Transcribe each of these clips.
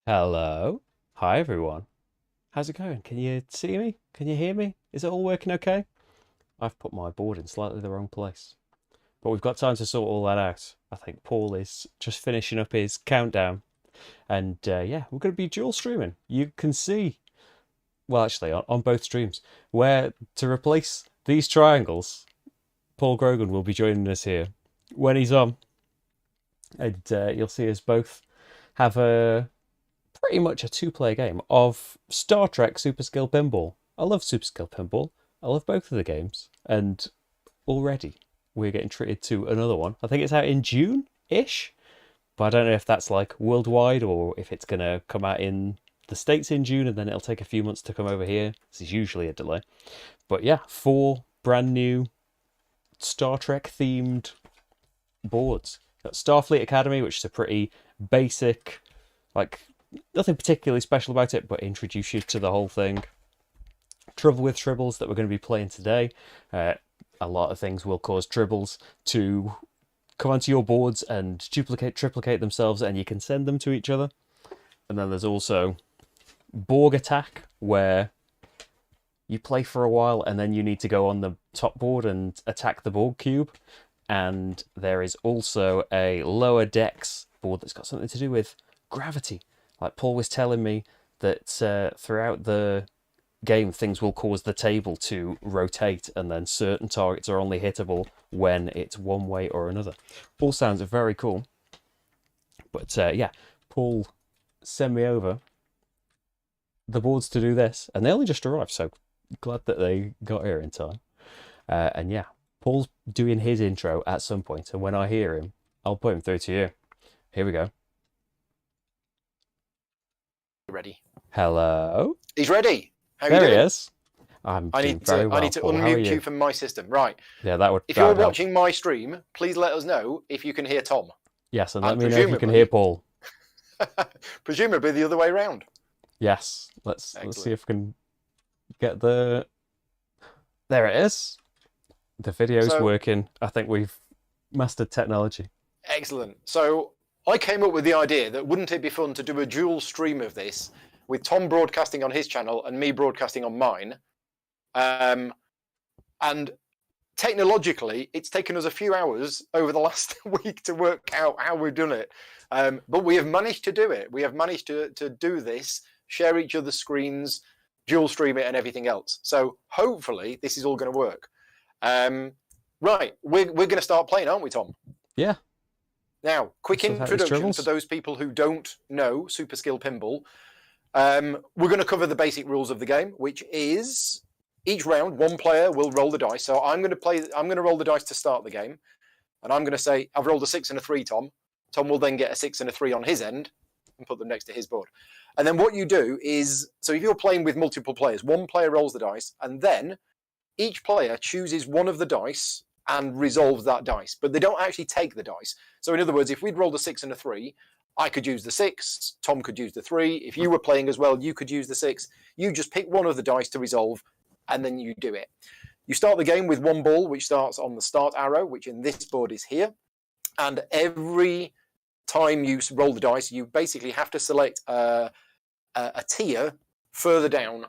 Hello. Hi, everyone. How's it going? Can you see me? Can you hear me? Is it all working okay? I've put my board in slightly the wrong place. But we've got time to sort all that out. I think Paul is just finishing up his countdown. And yeah, we're going to be dual streaming. You can see, well, actually, on both streams, where to replace these triangles, Paul Grogan will be joining us here when he's on. And you'll see us both have a pretty much a two-player game of Star Trek Super Skill Pinball. I love Super Skill Pinball. I love both of the games, and already we're getting treated to another one. I think it's out in June-ish, but I don't know if that's like worldwide or if it's gonna come out in the States in June and then it'll take a few months to come over here. This is usually a delay. But yeah, four brand new Star Trek themed boards. Got Starfleet Academy, which is a pretty basic, like nothing particularly special about it, but introduce you to the whole thing. Trouble with Tribbles that we're going to be playing today. A lot of things will cause Tribbles to come onto your boards and duplicate, triplicate themselves, and you can send them to each other. And then there's also Borg Attack, where you play for a while and then you need to go on the top board and attack the Borg cube. And there is also a lower decks board that's got something to do with gravity. Like Paul was telling me that throughout the game, things will cause the table to rotate, and then certain targets are only hittable when it's one way or another. All sounds very cool. But yeah, Paul sent me over the boards to do this, and they only just arrived, so glad that they got here in time. And yeah, Paul's doing his intro at some point, and when I hear him, I'll put him through to you. Here we go. Ready. Hello. He's ready. How there you doing? he is. I'm doing very well. I need to Paul. unmute you from my system. Right. Yeah, that would. If you're watching my stream, please let us know if you can hear Tom. Yes, and let me know if you can hear Paul. Presumably the other way around. Yes. Let's see if we can get the. There it is. The video's working. I think we've mastered technology. Excellent. So I came up with the idea that wouldn't it be fun to do a dual stream of this with Tom broadcasting on his channel and me broadcasting on mine. And technologically, it's taken us a few hours over the last week to work out how we've done it. But we have managed to do it. We have managed to do this, share each other's screens, dual stream it and everything else. So hopefully this is all going to work. Right, we're going to start playing, aren't we, Tom? Yeah. Now, quick introduction for those people who don't know Super Skill Pinball. We're going to cover the basic rules of the game, which is each round one player will roll the dice. So I'm going to roll the dice to start the game, and I'm going to say I've rolled a 6 and a 3, Tom. Tom will then get a 6 and a 3 on his end and put them next to his board. And then what you do is, so if you're playing with multiple players, one player rolls the dice, and then each player chooses one of the dice and resolves that dice, but they don't actually take the dice. So in other words, if we'd rolled a 6 and a 3, I could use the 6, Tom could use the 3. If you were playing as well, you could use the 6. You just pick one of the dice to resolve, and then you do it. You start the game with one ball, which starts on the start arrow, which in this board is here. And every time you roll the dice, you basically have to select a tier further down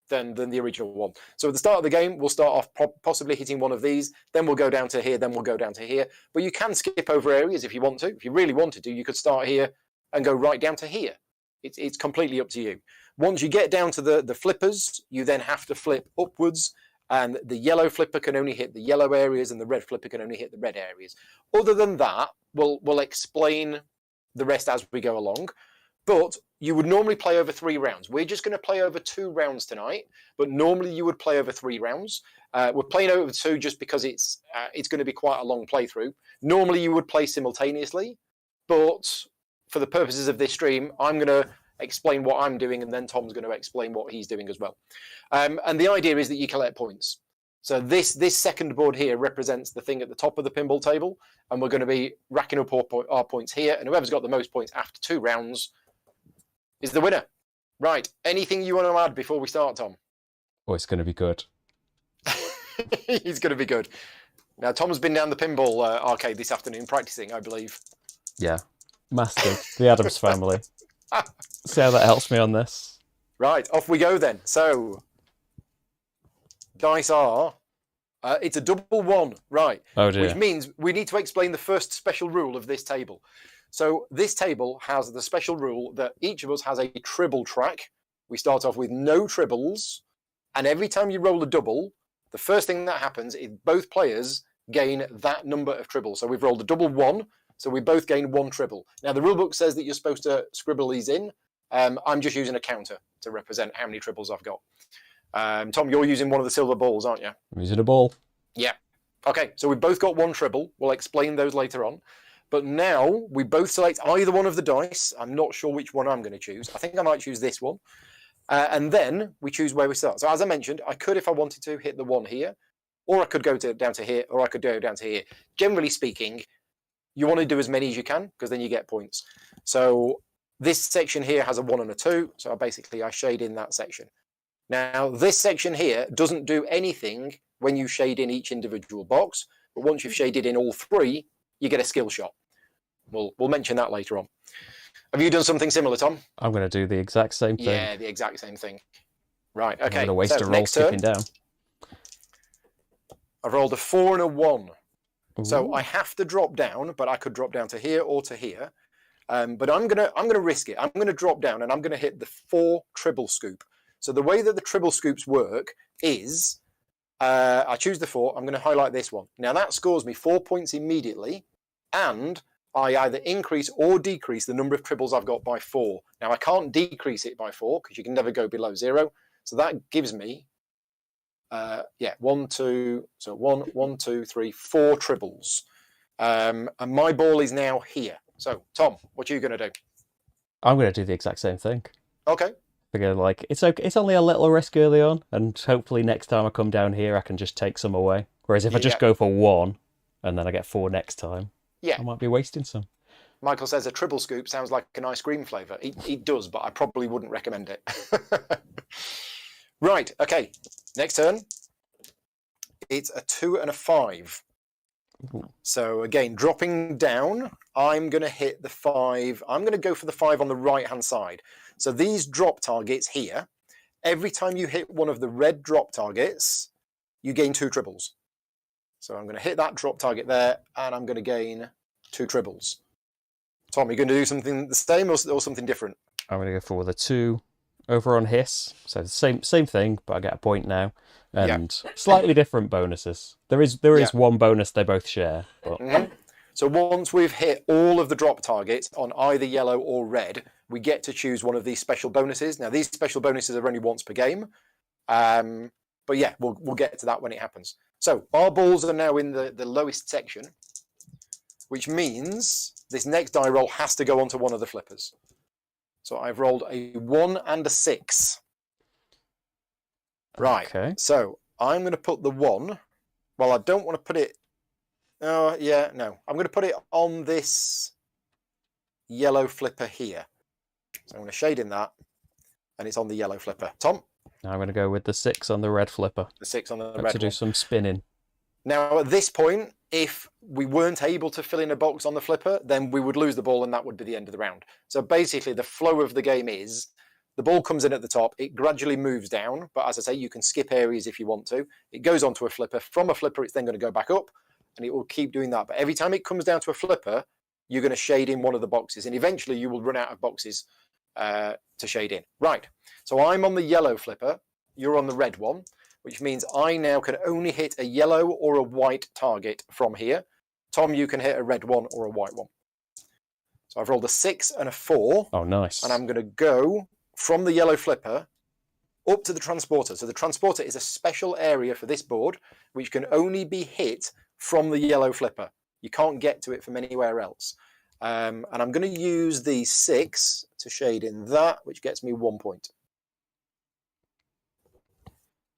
than the original one. So at the start of the game, we'll start off possibly hitting one of these, then we'll go down to here, then we'll go down to here. But you can skip over areas if you want to. If you really wanted to, you could start here and go right down to here. It's completely up to you. Once you get down to the flippers, you then have to flip upwards, and the yellow flipper can only hit the yellow areas and the red flipper can only hit the red areas. Other than that, we'll explain the rest as we go along. But you would normally play over 3 rounds. We're just going to play over 2 rounds tonight, but normally you would play over 3 rounds. We're playing over 2 just because it's going to be quite a long playthrough. Normally you would play simultaneously, but for the purposes of this stream, I'm going to explain what I'm doing, and then Tom's going to explain what he's doing as well. And the idea is that you collect points. So this second board here represents the thing at the top of the pinball table, and we're going to be racking up our points here, and whoever's got the most points after 2 rounds is the winner. Right. Anything you want to add before we start, Tom? Oh, it's going to be good. He's going to be good. Now, Tom's been down the pinball arcade this afternoon practicing, I believe. Yeah. Mastered. The Addams family. See how that helps me on this. Right, off we go then. So, dice are... it's a double one, right? Oh dear. Which means we need to explain the first special rule of this table. So this table has the special rule that each of us has a tribble track. We start off with no tribbles, and every time you roll a double, the first thing that happens is both players gain that number of tribbles. So we've rolled a double one, so we both gain one tribble. Now the rulebook says that you're supposed to scribble these in. I'm just using a counter to represent how many tribbles I've got. Tom, you're using one of the silver balls, aren't you? I'm using a ball. Yeah. Okay, so we've both got one tribble. We'll explain those later on. But now we both select either one of the dice. I'm not sure which one I'm going to choose. I think I might choose this one. And then we choose where we start. So as I mentioned, I could, if I wanted to, hit the one here, or I could go down to here, or I could go down to here. Generally speaking, you want to do as many as you can, because then you get points. So this section here has a 1 and a 2, so I shade in that section. Now, this section here doesn't do anything when you shade in each individual box, but once you've shaded in all 3, you get a skill shot. We'll mention that later on. Have you done something similar, Tom? I'm going to do the exact same thing. Yeah, the exact same thing. Right, okay. I'm going to waste a roll skipping down. I've rolled a 4 and a 1. Ooh. So I have to drop down, but I could drop down to here or to here. But I'm gonna risk it. I'm going to drop down and I'm going to hit the 4 tribble scoop. So the way that the tribble scoops work is I choose the 4. I'm going to highlight this one. Now that scores me 4 points immediately, and I either increase or decrease the number of tribbles I've got by 4. Now I can't decrease it by 4 because you can never go below 0. So that gives me 1, 2, so 1, 2, 3, 4 tribbles. And my ball is now here. So Tom, what are you going to do? I'm going to do the exact same thing. Okay. Figure like it's okay. It's only a little risk early on, and hopefully next time I come down here, I can just take some away. Whereas if I just go for 1, and then I get 4 next time, I might be wasting some. Michael says a tribble scoop sounds like an ice cream flavour. It does, but I probably wouldn't recommend it. Right. Okay. Next turn. It's a 2 and a 5. Ooh. So again, dropping down, I'm going to hit the 5. I'm going to go for the 5 on the right-hand side. So these drop targets here, every time you hit one of the red drop targets, you gain 2 tribbles. So I'm going to hit that drop target there, and I'm going to gain 2 tribbles. Tom, are you going to do something the same or something different? I'm going to go for the 2 over on hiss. So the same thing, but I get a point now. And slightly different bonuses. There is one bonus they both share. But... So once we've hit all of the drop targets on either yellow or red, we get to choose one of these special bonuses. Now these special bonuses are only once per game. But yeah, we'll get to that when it happens. So our balls are now in the lowest section, which means this next die roll has to go onto one of the flippers. So I've rolled a 1 and a 6. Right, okay. So I'm going to put the 1. Well, I don't want to put it... Oh, yeah, no. I'm going to put it on this yellow flipper here. So I'm going to shade in that, and it's on the yellow flipper. Tom? Now I'm going to go with the 6 on the red flipper. The 6 on the red to one. do some spinning. Now, at this point, if we weren't able to fill in a box on the flipper, then we would lose the ball, and that would be the end of the round. So basically, the flow of the game is... The ball comes in at the top, it gradually moves down, but as I say, you can skip areas if you want to. It goes onto a flipper. From a flipper, it's then going to go back up, and it will keep doing that. But every time it comes down to a flipper, you're going to shade in one of the boxes, and eventually you will run out of boxes to shade in. Right, so I'm on the yellow flipper, you're on the red one, which means I now can only hit a yellow or a white target from here. Tom, you can hit a red one or a white one. So I've rolled a 6 and a 4. Oh, nice. And I'm going to go... from the yellow flipper up to the transporter. So the transporter is a special area for this board which can only be hit from the yellow flipper. You can't get to it from anywhere else. And I'm going to use the 6 to shade in that, which gets me 1 point.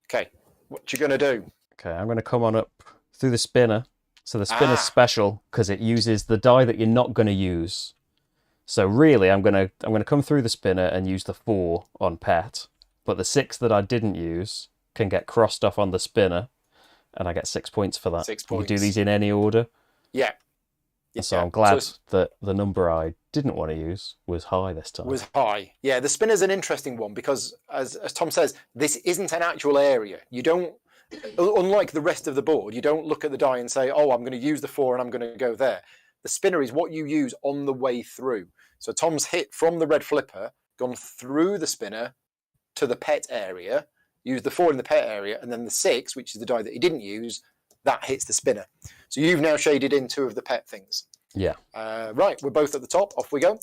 Okay, what you going to do? Okay, I'm going to come on up through the spinner. So the spinner's special because it uses the die that you're not going to use. So really, I'm gonna come through the spinner and use the 4 on pet, but the 6 that I didn't use can get crossed off on the spinner, and I get 6 points for that. 6 points. You do these in any order. Yeah. So I'm glad that the number I didn't want to use was high this time. Was high. Yeah, the spinner's an interesting one because, as Tom says, this isn't an actual area. You don't, unlike the rest of the board, you don't look at the die and say, oh, I'm going to use the 4 and I'm going to go there. The spinner is what you use on the way through. So Tom's hit from the red flipper, gone through the spinner to the pet area, used the 4 in the pet area, and then the 6, which is the die that he didn't use, that hits the spinner. So you've now shaded in 2 of the pet things. Yeah. Right, we're both at the top. Off we go.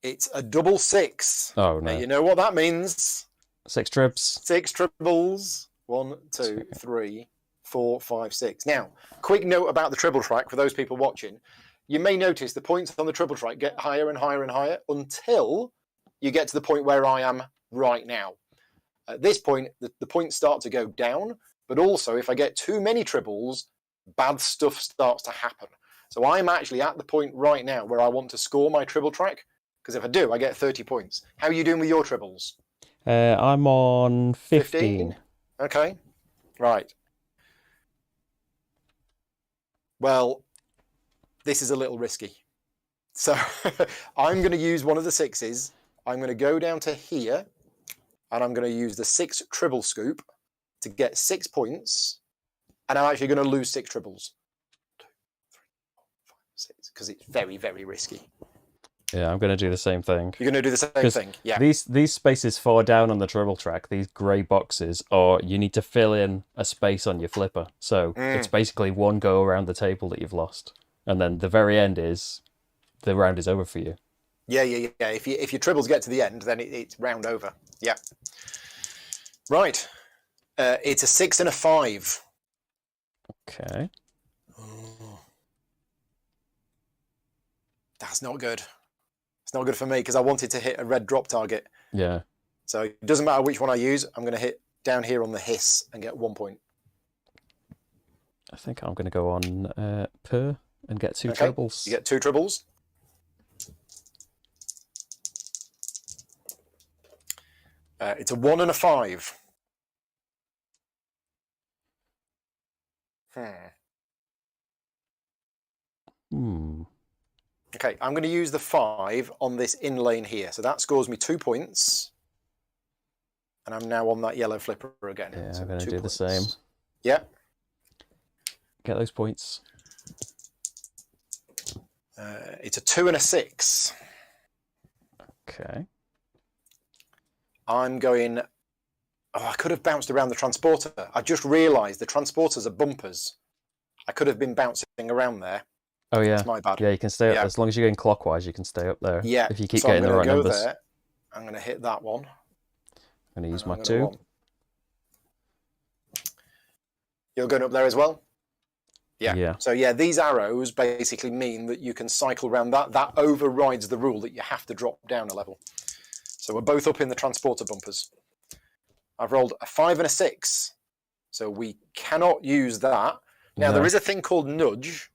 It's a double 6. Oh, no. Now, you know what that means. 6 tribs. 6 tribbles. 1, 2, 3, 4, 5, 6. Now, quick note about the tribble track for those people watching. You may notice the points on the tribble track get higher and higher and higher until you get to the point where I am right now. At this point, the points start to go down, but also if I get too many tribbles, bad stuff starts to happen. So I'm actually at the point right now where I want to score my tribble track, because if I do, I get 30 points. How are you doing with your tribbles? I'm on 15. Okay, right. Well, this is a little risky. So I'm going to use one of the 6s. I'm going to go down to here, and I'm going to use the 6 tribble scoop to get 6 points, and I'm actually going to lose 6 tribbles. 2, 3, 4, 5, 6, because it's very, very risky. Yeah, I'm going to do the same thing. You're going to do the same thing, yeah. These spaces far down on the tribble track, these grey boxes, are you need to fill in a space on your flipper. So it's basically one go around the table that you've lost. And then the very end is, the round is over for you. Yeah. If your tribbles get to the end, then it's round over. Yeah. Right. It's a 6 and a 5. Okay. Oh. That's not good. It's not good for me because I wanted to hit a red drop target. Yeah. So it doesn't matter which one I use. I'm going to hit down here on the hiss and get 1 point. I think I'm going to go on per and get 2 tribbles. You get 2 tribbles. It's a 1 and a 5. Okay, I'm going to use the 5 on this in lane here. So that scores me 2 points. And I'm now on that yellow flipper again. Yeah, so I'm going to do points. the same. Yeah. Get those points. It's a 2 and a 6. Okay. I'm going... Oh, I could have bounced around the transporter. I just realised the transporters are bumpers. I could have been bouncing around there. Oh, yeah. That's my bad. Yeah, you can stay up. As long as you're going clockwise, you can stay up there. Yeah. If you keep getting the right numbers. There. I'm going to hit that one. I'm going to use my 2. You're going up there as well? Yeah. So, yeah, these arrows basically mean that you can cycle around that. That overrides the rule that you have to drop down a level. So we're both up in the transporter bumpers. I've rolled a 5 and a 6. So we cannot use that. Now, there is a thing called nudge,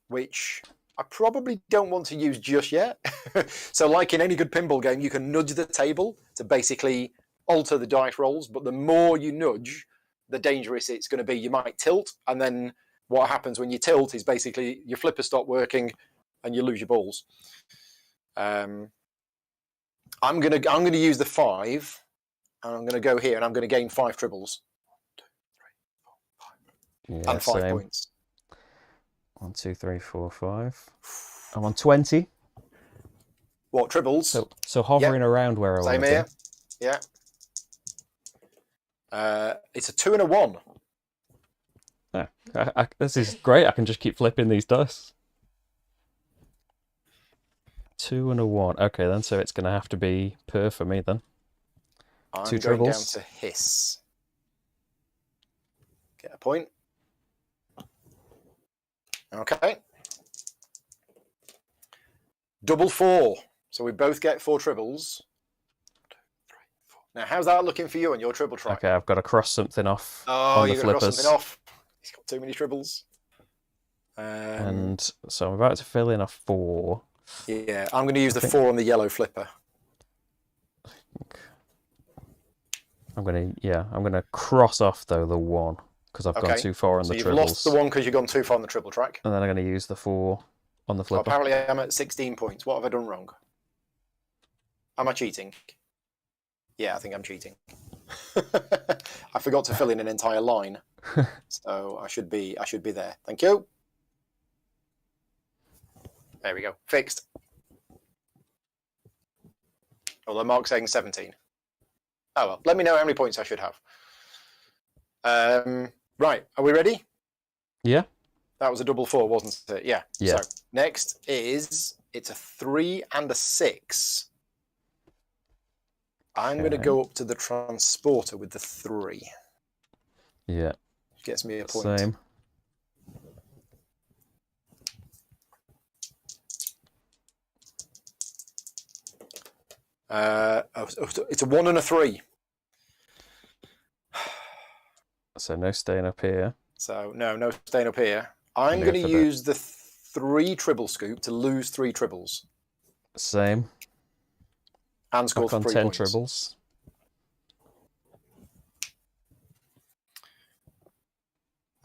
which I probably don't want to use just yet. So like in any good pinball game, you can nudge the table to basically alter the dice rolls. But the more you nudge, the dangerous it's going to be. You might tilt, and then what happens when you tilt is basically your flippers stop working and you lose your balls. I'm gonna use the 5, and I'm gonna go here, and I'm gonna gain 5 tribbles. 1, 2, 3, 4, 5, and 5 same. points. 1, 2, 3, 4, 5. I'm on 20. What tribbles? So hovering around where I want to be. Same here. Yeah. It's a 2 and a 1. Yeah, this is great. I can just keep flipping these dice. 2 and a 1. Okay, then, so it's going to have to be per for me, then. I'm 2 going down tribbles. to hiss. Get a point. Okay. Double 4. So we both get 4 tribbles. 1, 2, 3, 4. Now, how's that looking for you on your tribble track? Okay, I've got to cross something off Oh, on the you've got to flippers. cross something off. He's got too many tribbles. And so I'm about to fill in a 4. Yeah, I'm going to use the 4 on the yellow flipper. I'm going to cross off, though, the 1, because I've gone too far on the you've tribbles. Lost the one because you've gone too far on the triple track. And then I'm going to use the 4 on the flipper. Apparently I'm at 16 points. What have I done wrong? Am I cheating? Yeah, I think I'm cheating. I forgot to fill in an entire line. So I should be there. Thank you. There we go. Fixed. Although Mark's saying 17. Oh well, let me know how many points I should have. Right, are we ready? Yeah. That was a double 4, wasn't it? Yeah. Yeah. So next it's a 3 and a 6. I'm going to go up to the transporter with the 3. Yeah. Gets me a point. Same. It's a 1 and a 3. So no staying up here. So no staying up here. I'm going to use the 3 tribble scoop to lose 3 tribbles. Same. And score 3 10 points. tribbles.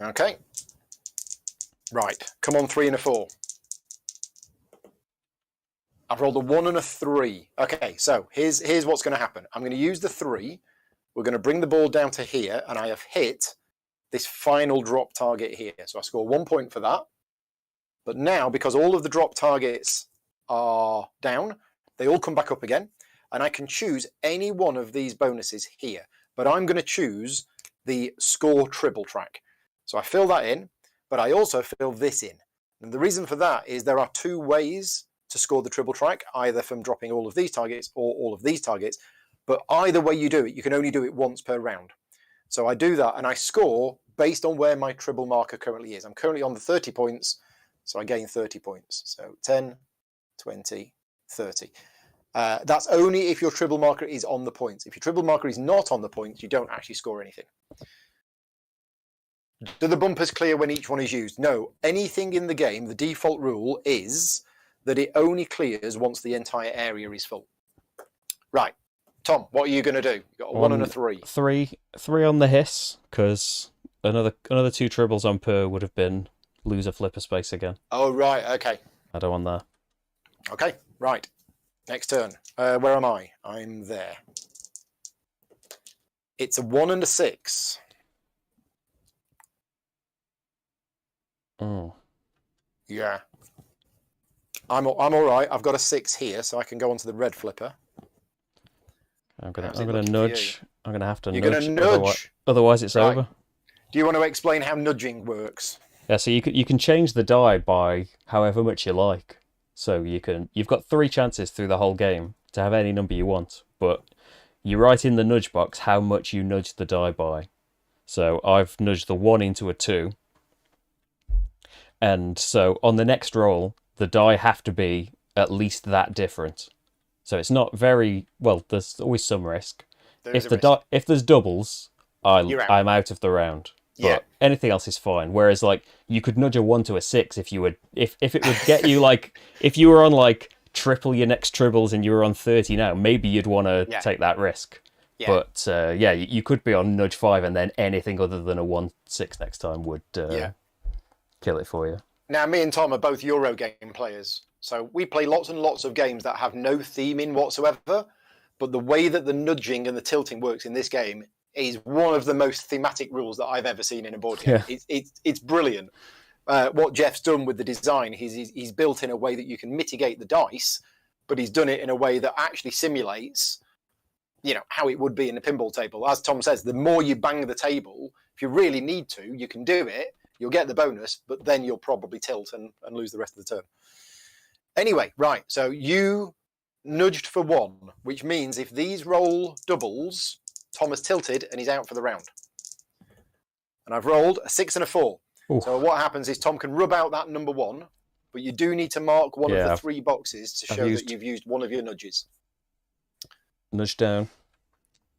Okay. Right. Come on, 3 and a 4. I've rolled a 1 and a 3. Okay, so here's what's going to happen. I'm going to use the 3. We're going to bring the ball down to here, and I have hit this final drop target here. So I score 1 point for that. But now, because all of the drop targets are down, they all come back up again, and I can choose any one of these bonuses here. But I'm going to choose the score tribble track. So I fill that in, but I also fill this in. And the reason for that is there are 2 ways to score the tribble track, either from dropping all of these targets or all of these targets. But either way you do it, you can only do it once per round. So I do that, and I score based on where my tribble marker currently is. I'm currently on the 30 points, so I gain 30 points. So 10, 20, 30. That's only if your tribble marker is on the points. If your tribble marker is not on the points, you don't actually score anything. Do the bumpers clear when each one is used? No. Anything in the game, the default rule is that it only clears once the entire area is full. Right. Tom, what are you going to do? You've got a 1 and a 3. 3 on the hiss, because another 2 tribbles on per would have been lose a flipper space again. Oh, right. Okay. I don't want that. Okay. Right. Next turn. Where am I? I'm there. It's a 1 and a 6. Oh. Yeah. I'm all right. I've got a 6 here, so I can go onto the red flipper. I'm gonna nudge. I'm gonna have to nudge. You're gonna nudge. Otherwise, it's over. Do you want to explain how nudging works? Yeah. So you can change the die by however much you like. So you've got 3 chances through the whole game to have any number you want, but you write in the nudge box how much you nudge the die by. So I've nudged the 1 into a 2, and so on the next roll, the die have to be at least that different. So it's not very well. There's always some risk. If there's doubles, I'm out of the round. But yeah. Anything else is fine. Whereas like you could nudge a 1 to a 6 if it would get you like if you were on like triple your next tribbles and you were on 30 now, maybe you'd want to take that risk. Yeah. But you could be on nudge 5 and then anything other than a 1-6 next time would kill it for you. Now, me and Tom are both Eurogame players. So we play lots and lots of games that have no theme in whatsoever. But the way that the nudging and the tilting works in this game is one of the most thematic rules that I've ever seen in a board game. Yeah. It's brilliant. What Jeff's done with the design, he's built in a way that you can mitigate the dice, but he's done it in a way that actually simulates, how it would be in a pinball table. As Tom says, the more you bang the table, if you really need to, you can do it. You'll get the bonus, but then you'll probably tilt and lose the rest of the turn. Anyway, right, so you nudged for 1, which means if these roll doubles, Tom has tilted and he's out for the round. And I've rolled a 6 and a 4. Ooh. So what happens is Tom can rub out that number 1, but you do need to mark one of the 3 boxes to show that you've used one of your nudges. Nudge down.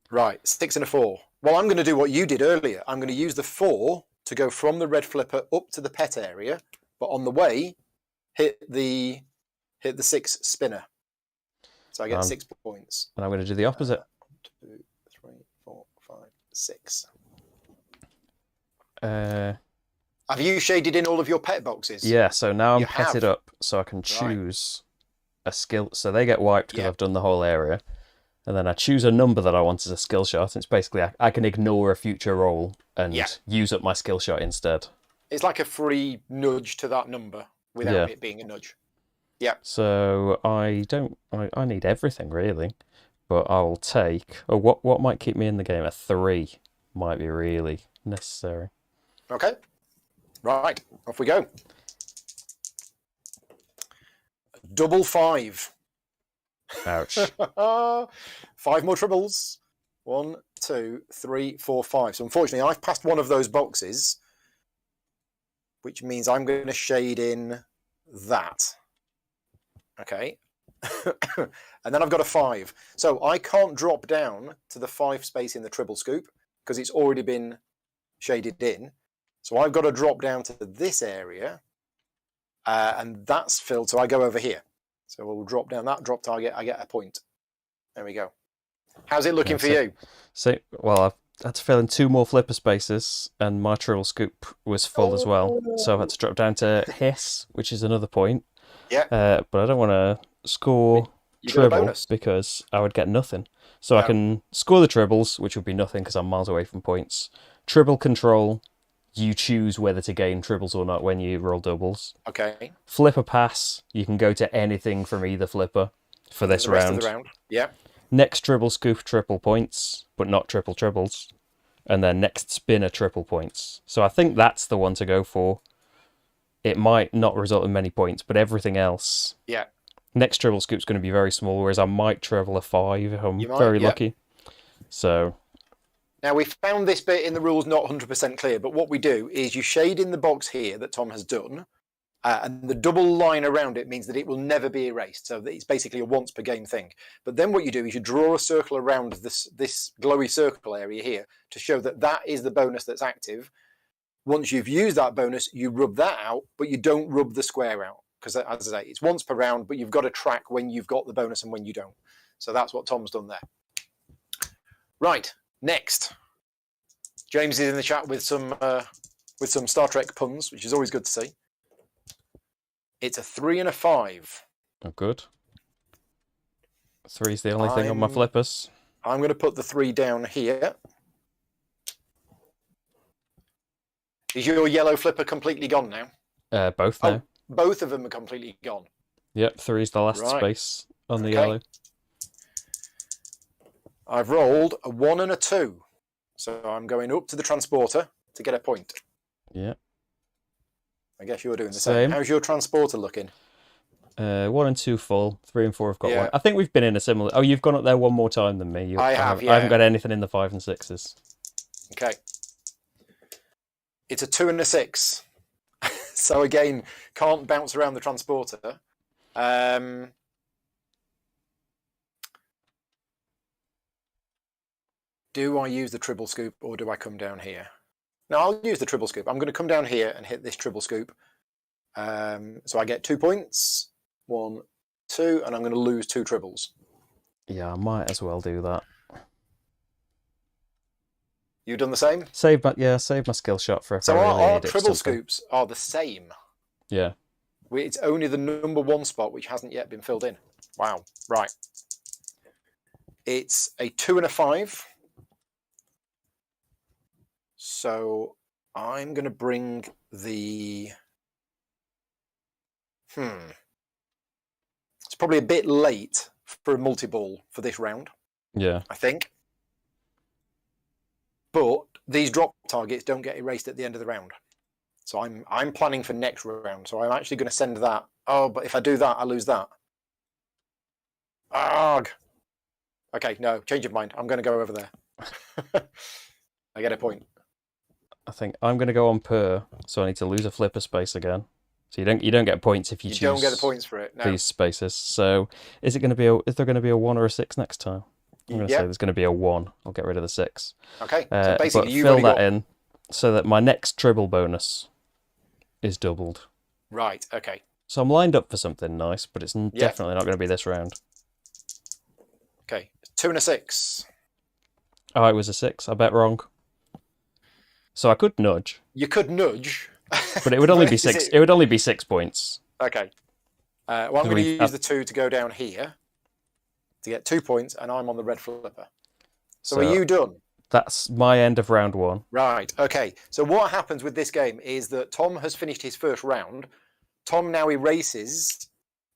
Right, 6 and a 4. Well, I'm going to do what you did earlier. I'm going to use the 4 to go from the red flipper up to the pet area, but on the way, hit the 6 spinner. So I get 6 points. And I'm going to do the opposite. 1, 2, 3, 4, 5, 6. Have you shaded in all of your pet boxes? Yeah, so now I'm You petted have. up, so I can choose a skill. So they get wiped because I've done the whole area. And then I choose a number that I want as a skill shot. It's basically, I can ignore a future roll and use up my skill shot instead. It's like a free nudge to that number without it being a nudge. Yeah. So I need everything really. But I'll take, what might keep me in the game? A 3 might be really necessary. Okay. Right, off we go. Double 5. Ouch. 5 more tribbles. 1, 2, 3, 4, 5. So unfortunately, I've passed one of those boxes, which means I'm going to shade in that. Okay. And then I've got a 5. So I can't drop down to the 5 space in the tribble scoop because it's already been shaded in. So I've got to drop down to this area, and that's filled. So I go over here. So we'll drop down that drop target. I get a point. There we go. How's it looking for you? So, well, I've had to fill in 2 more flipper spaces, and my tribble scoop was full as well. So I've had to drop down to hiss, which is another point. Yeah. But I don't want to score tribble because I would get nothing. So I can score the tribbles, which would be nothing because I'm miles away from points. Tribble control, you choose whether to gain tribbles or not when you roll doubles. Okay. Flipper pass, you can go to anything from either flipper for this round. Of the round. Yeah. Next tribble scoop, triple points, but not triple tribbles. And then next spinner, triple points. So I think that's the one to go for. It might not result in many points, but everything else. Yeah. Next tribble scoop's going to be very small, whereas I might treble a 5 if I'm very lucky. So. Now, we found this bit in the rules not 100% clear, but what we do is you shade in the box here that Tom has done, and the double line around it means that it will never be erased. So it's basically a once per game thing. But then what you do is you draw a circle around this glowy circle area here to show that that is the bonus that's active. Once you've used that bonus, you rub that out, but you don't rub the square out. Because, as I say, it's once per round, but you've got to track when you've got the bonus and when you don't. So that's what Tom's done there. Right. Next, James is in the chat with some Star Trek puns, which is always good to see. It's a 3 and a 5. Oh, good. 3's the only thing on my flippers. I'm going to put the 3 down here. Is your yellow flipper completely gone now? Both now. Oh, both of them are completely gone. Yep, 3's the last space on the yellow. I've rolled a 1 and a 2. So I'm going up to the transporter to get a point. Yeah. I guess you're doing the same. How's your transporter looking? 1 and 2 full. 3 and 4 have got 1. I think we've been in a similar... Oh, you've gone up there one more time than me. I have, I haven't got anything in the 5 and 6s. Okay. It's a 2 and a 6. So again, can't bounce around the transporter. Do I use the tribble scoop or do I come down here? No, I'll use the tribble scoop. I'm going to come down here and hit this tribble scoop. So I get 2 points. 1, 2, and I'm going to lose 2 tribbles. Yeah, I might as well do that. You done the same? Save my skill shot for if so I really our need it tribble scoops are the same. Yeah. It's only the number 1 spot which hasn't yet been filled in. Wow. Right. It's a 2 and a 5. So I'm going to bring the... It's probably a bit late for a multi-ball for this round. Yeah. I think. But these drop targets don't get erased at the end of the round. So I'm planning for next round. So I'm actually going to send that. Oh, but if I do that, I lose that. Arg. Okay, no, change of mind. I'm going to go over there. I get a point. I think I'm going to go on per, so I need to lose a flipper space again. So you don't get points if you choose. You don't get the points for it. No. These spaces. So is there going to be a 1 or a 6 next time? I'm going to say there's going to be a 1. I'll get rid of the 6. Okay. So basically, but fill that in so that my next tribble bonus is doubled. Right. Okay. So I'm lined up for something nice, but it's definitely not going to be this round. Okay. 2 and a 6. Oh, it was a 6. I bet wrong. So I could nudge. You could nudge. But it would only be 6. It would only be 6 points. Okay. Well, I'm going to use the 2 to go down here to get 2 points, and I'm on the red flipper. So are you done? That's my end of round 1. Right. Okay. So what happens with this game is that Tom has finished his first round. Tom now erases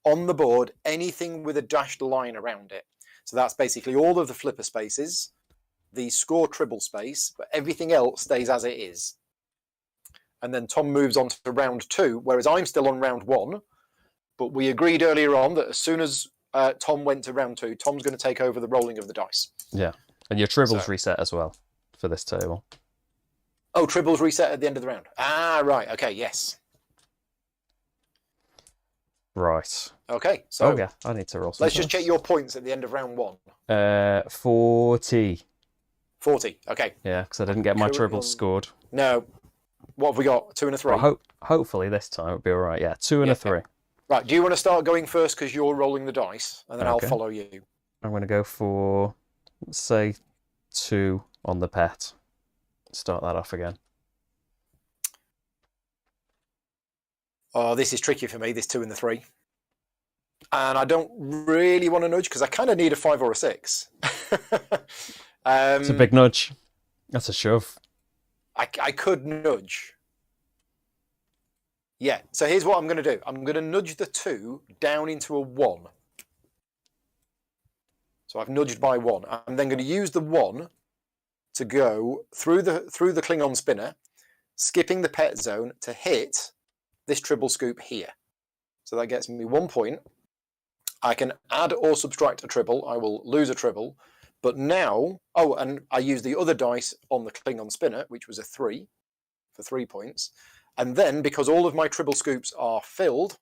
on the board anything with a dashed line around it. So that's basically all of the flipper spaces, the score tribble space, but everything else stays as it is. And then Tom moves on to round 2, whereas I'm still on round 1. But we agreed earlier on that as soon as Tom went to round 2, Tom's going to take over the rolling of the dice. Yeah. And your tribbles reset as well for this table. Oh, tribbles reset at the end of the round. Ah, right. Okay, yes. Right. Okay, so... Oh, yeah. I need to roll some. Let's just check your points at the end of round 1. 40. 40, okay. Yeah, because I didn't get my tribbles scored. No. What have we got? 2 and a 3? Well, hopefully this time it'll be all right. Yeah, 2 and a 3. Right, do you want to start going first because you're rolling the dice, and then I'll follow you? I'm going to go for, let's say, 2 on the pet. Start that off again. Oh, this is tricky for me, this 2 and the 3. And I don't really want to nudge because I kind of need a 5 or a 6. It's a big nudge. That's a shove. I could nudge. Yeah, so here's what I'm going to do. I'm going to nudge the 2 down into a 1. So I've nudged by 1. I'm then going to use the 1 to go through the Klingon spinner, skipping the pet zone to hit this tribble scoop here. So that gets me 1 point. I can add or subtract a tribble. I will lose a tribble. But now, oh, and I use the other dice on the Klingon spinner, which was a 3 for 3 points. And then, because all of my tribble scoops are filled,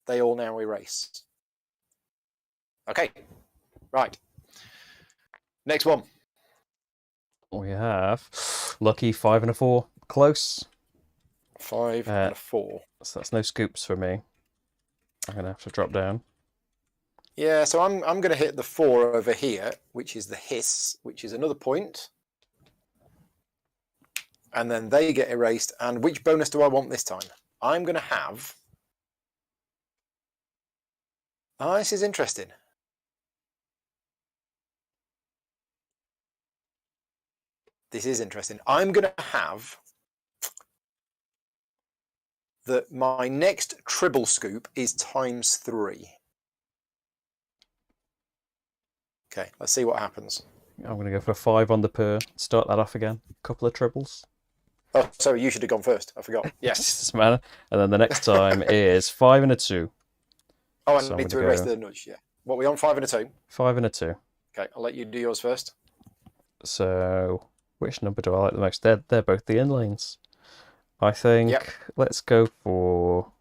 they all now erase. Okay, right. Next one. We have lucky 5 and a 4. Close. 5 and a 4. So that's no scoops for me. I'm going to have to drop down. Yeah, so I'm going to hit the 4 over here, which is the hiss, which is another point. And then they get erased. And which bonus do I want this time? I'm going to have... Oh, this is interesting. This is interesting. I'm going to have that my next tribble scoop is ×3. Okay, let's see what happens. I'm going to go for 5 on the per. Start that off again. Couple of tribbles. Oh, sorry, you should have gone first. I forgot. Yes. And then the next time is 5 and a 2. Oh, I need to erase the nudge, yeah. What are we on, 5 and a 2? 5 and a 2. Okay, I'll let you do yours first. So, which number do I like the most? They're both the inlanes. I think let's go for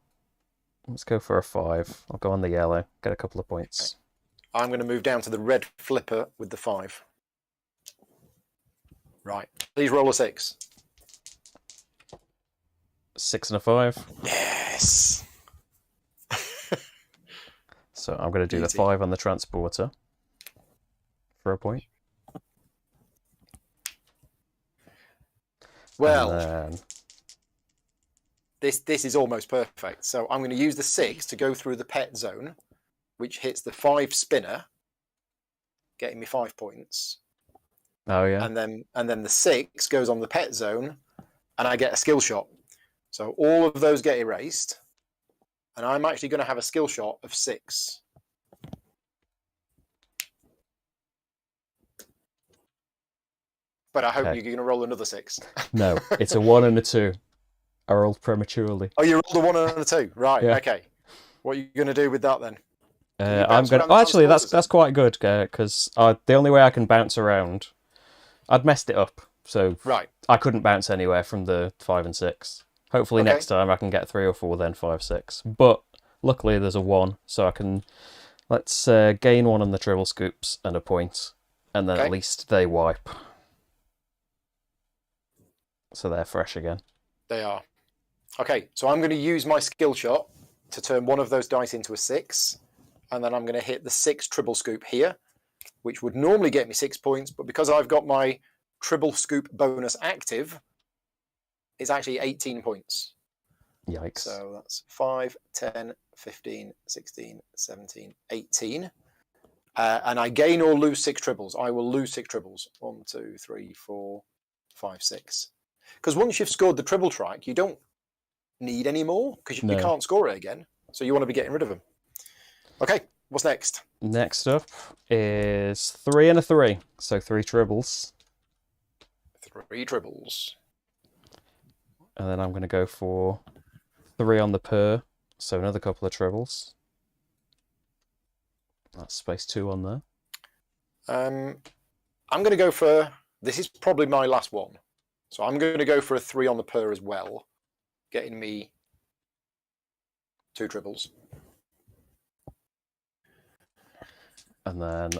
a 5. I'll go on the yellow, get a couple of points. Okay. I'm going to move down to the red flipper with the 5. Right. Please roll a 6. 6 and a 5. Yes. So I'm going to do the 5 on the transporter for a point. Well, then... this is almost perfect. So I'm going to use the 6 to go through the pet zone, which hits the 5 spinner, getting me 5 points. Oh yeah. And then the 6 goes on the pet zone, and I get a skill shot. So all of those get erased, and I'm actually going to have a skill shot of 6. But I hope you're going to roll another 6. No, it's a 1 and a 2. I rolled prematurely. Oh, you rolled a 1 and a 2. Right. Yeah. Okay. What are you going to do with that then? I'm going. Oh, actually, that's quite good because the only way I can bounce around, I'd messed it up, so I couldn't bounce anywhere from the 5 and 6. Hopefully next time I can get 3 or 4, then 5, 6. But luckily there's a 1, so I can. Let's gain 1 on the tribble scoops and a point, and then at least they wipe. So they're fresh again. They are. Okay, so I'm going to use my skill shot to turn one of those dice into a 6. And then I'm going to hit the 6 tribble scoop here, which would normally get me 6 points. But because I've got my tribble scoop bonus active, is actually 18 points. Yikes. So that's 5, 10, 15, 16, 17, 18. And I gain or lose 6 tribbles. I will lose 6 tribbles. 1, 2, 3, 4, 5, 6. Because once you've scored the tribble track, you don't need any more because you can't score it again. So you want to be getting rid of them. Okay, what's next? Next up is 3 and a 3. So 3 tribbles. 3 tribbles. And then I'm going to go for 3 on the per. So another couple of tribbles. That's space 2 on there. I'm going to go for... This is probably my last one. So I'm going to go for a 3 on the per as well. Getting me 2 tribbles. And then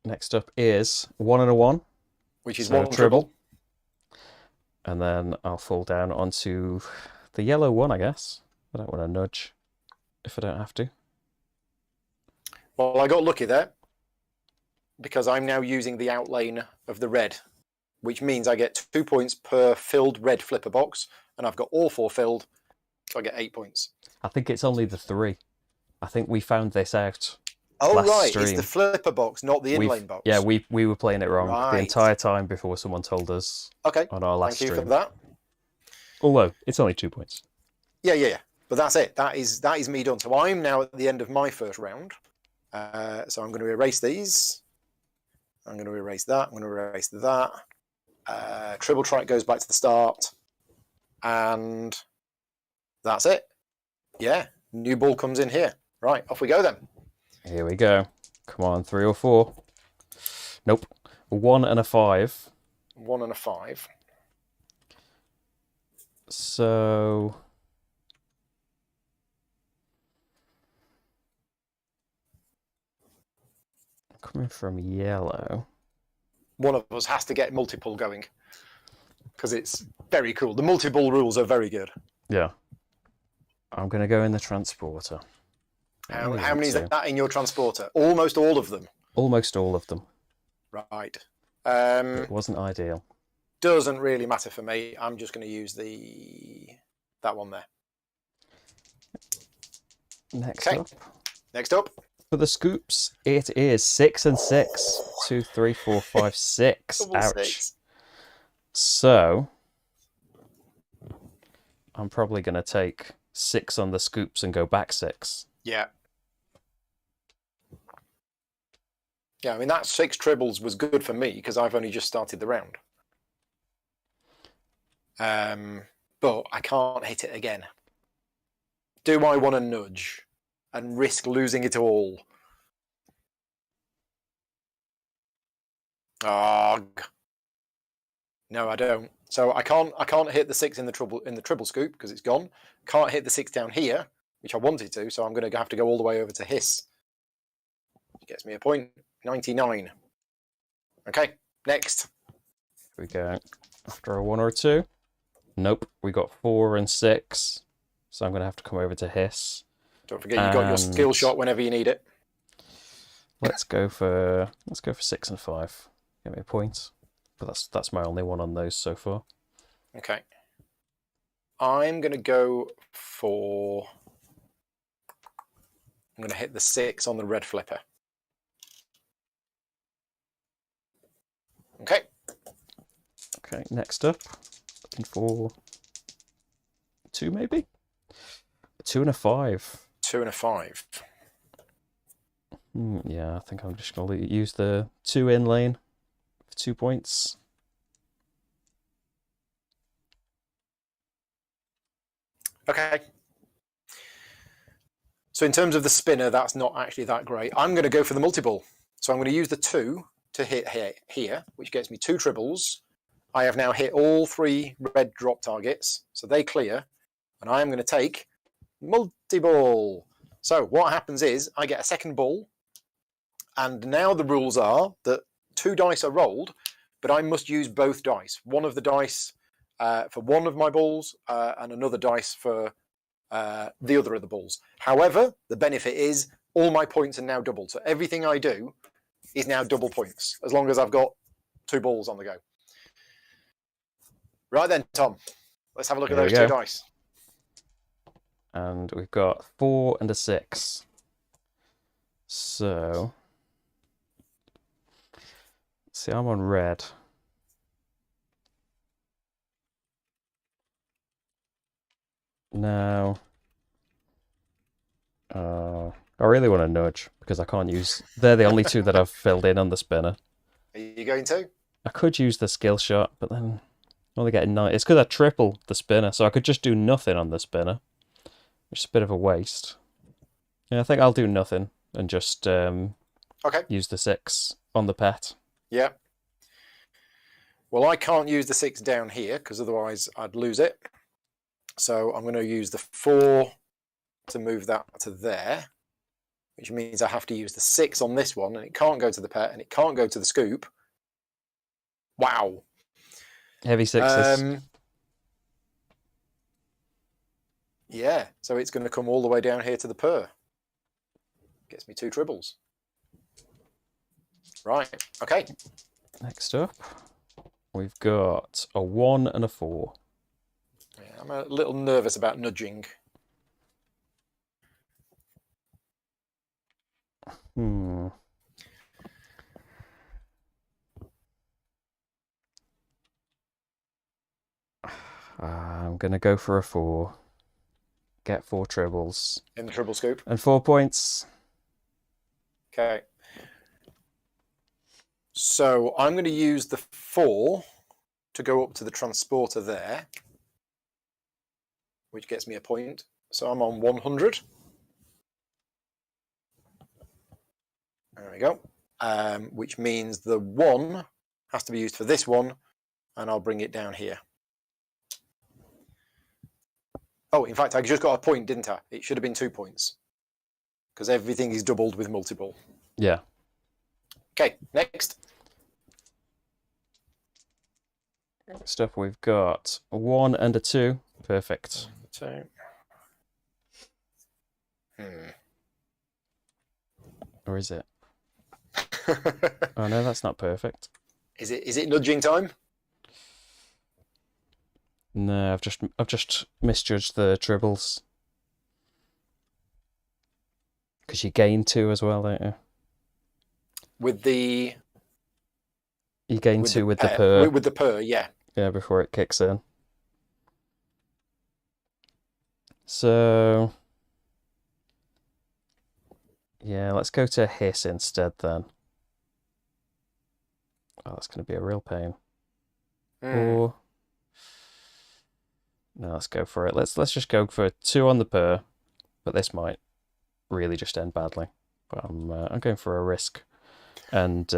next up is 1 and a 1. Which is so 1 tribble. And then I'll fall down onto the yellow 1, I guess. I don't want to nudge if I don't have to. Well, I got lucky there because I'm now using the outlane of the red, which means I get 2 points per filled red flipper box, and I've got all 4 filled, so I get 8 points. I think it's only the 3. I think we found this out. Oh, last right. stream. It's the flipper box, not the inlane box. Yeah, we were playing it wrong the entire time before someone told us on our last stream. Thank you for that. Although, it's only 2 points. Yeah. But that's it. That is me done. So I'm now at the end of my first round. So I'm going to erase these. I'm going to erase that. I'm going to erase that. Tribble track goes back to the start. And that's it. Yeah, new ball comes in here. Right, off we go then. Here we go. Come on, 3 or 4. Nope. 1 and a 5. 1 and a 5. So... coming from yellow. One of us has to get multiball going. Because it's very cool. The multiball rules are very good. Yeah. I'm going to go in the transporter. How many is that in your transporter? Almost all of them. Almost all of them. Right. It wasn't ideal. Doesn't really matter for me. I'm just going to use that one there. Next up. For the scoops, it is 6 and 6. 2, 3, 4, 5, 6. Ouch. 6. So, I'm probably going to take 6 on the scoops and go back 6. Yeah. Yeah, I mean, that 6 tribbles was good for me because I've only just started the round. But I can't hit it again. Do I want to nudge and risk losing it all? Ugh. No, I don't. So I can't hit the 6 in the tribble scoop because it's gone. Can't hit the 6 down here, which I wanted to, so I'm going to have to go all the way over to hiss. Which gets me a point. 99. Okay, next. Here we go. After a 1 or 2. Nope, we got 4 and 6. So I'm going to have to come over to hiss. Don't forget you got your skill shot whenever you need it. Let's go for 6 and 5. Get me a point. But that's my only one on those so far. Okay. I'm going to go for... I'm going to hit the 6 on the red flipper. Okay. Okay, next up. Looking for 2 maybe? 2 and a 5. 2 and a 5. Yeah, I think I'm just going to use the 2 in lane for 2 points. Okay. So in terms of the spinner, that's not actually that great. I'm going to go for the multiball. So I'm going to use the 2 to hit here, which gets me 2 tribbles. I have now hit all 3 red drop targets, so they clear. And I am going to take multiball. So what happens is I get a second ball. And now the rules are that 2 dice are rolled, but I must use both dice. One of the dice for one of my balls and another dice for the other of the balls. However, the benefit is all my points are now doubled. So everything I do is now double points, as long as I've got 2 balls on the go. Right then, Tom. Let's have a look at Here we those two go. dice. And we've got 4 and a 6. So, see, I'm on red. Now, I really want to nudge because I can't use. They're the only two that I've filled in on the spinner. Are you going to? I could use the skill shot, but then I'm only getting 9. It's because I triple the spinner, so I could just do nothing on the spinner, which is a bit of a waste. Yeah, I think I'll do nothing and just use the 6 on the pet. Yeah. Well, I can't use the 6 down here because otherwise I'd lose it. So I'm going to use the 4 to move that to there, which means I have to use the 6 on this one, and it can't go to the pet, and it can't go to the scoop. Wow. Heavy 6s. Yeah, so it's going to come all the way down here to the purr. Gets me 2 tribbles. Right, okay. Next up, we've got a 1 and a 4. Yeah, I'm a little nervous about nudging. I'm going to go for a 4. Get 4 tribbles. In the triple scoop. And 4 points. Okay. So I'm going to use the 4 to go up to the transporter there, which gets me a point. So I'm on 100. There we go. Which means the 1 has to be used for this one, and I'll bring it down here. Oh, in fact, I just got a point, didn't I? It should have been 2 points, because everything is doubled with multi-ball. Yeah. Okay, next. Next up, we've got a 1 and a 2. Perfect. 2. Or is it? Oh no, that's not perfect. Is it nudging time? No, I've just misjudged the tribbles. Because you gain 2 as well, don't you? With the... You gain 2 with the purr. With the purr, yeah. Yeah, before it kicks in. So... yeah, let's go to hiss instead then. Oh, that's going to be a real pain. Or... no, let's go for it. Let's just go for 2 on the purr, but this might really just end badly. But I'm going for a risk, and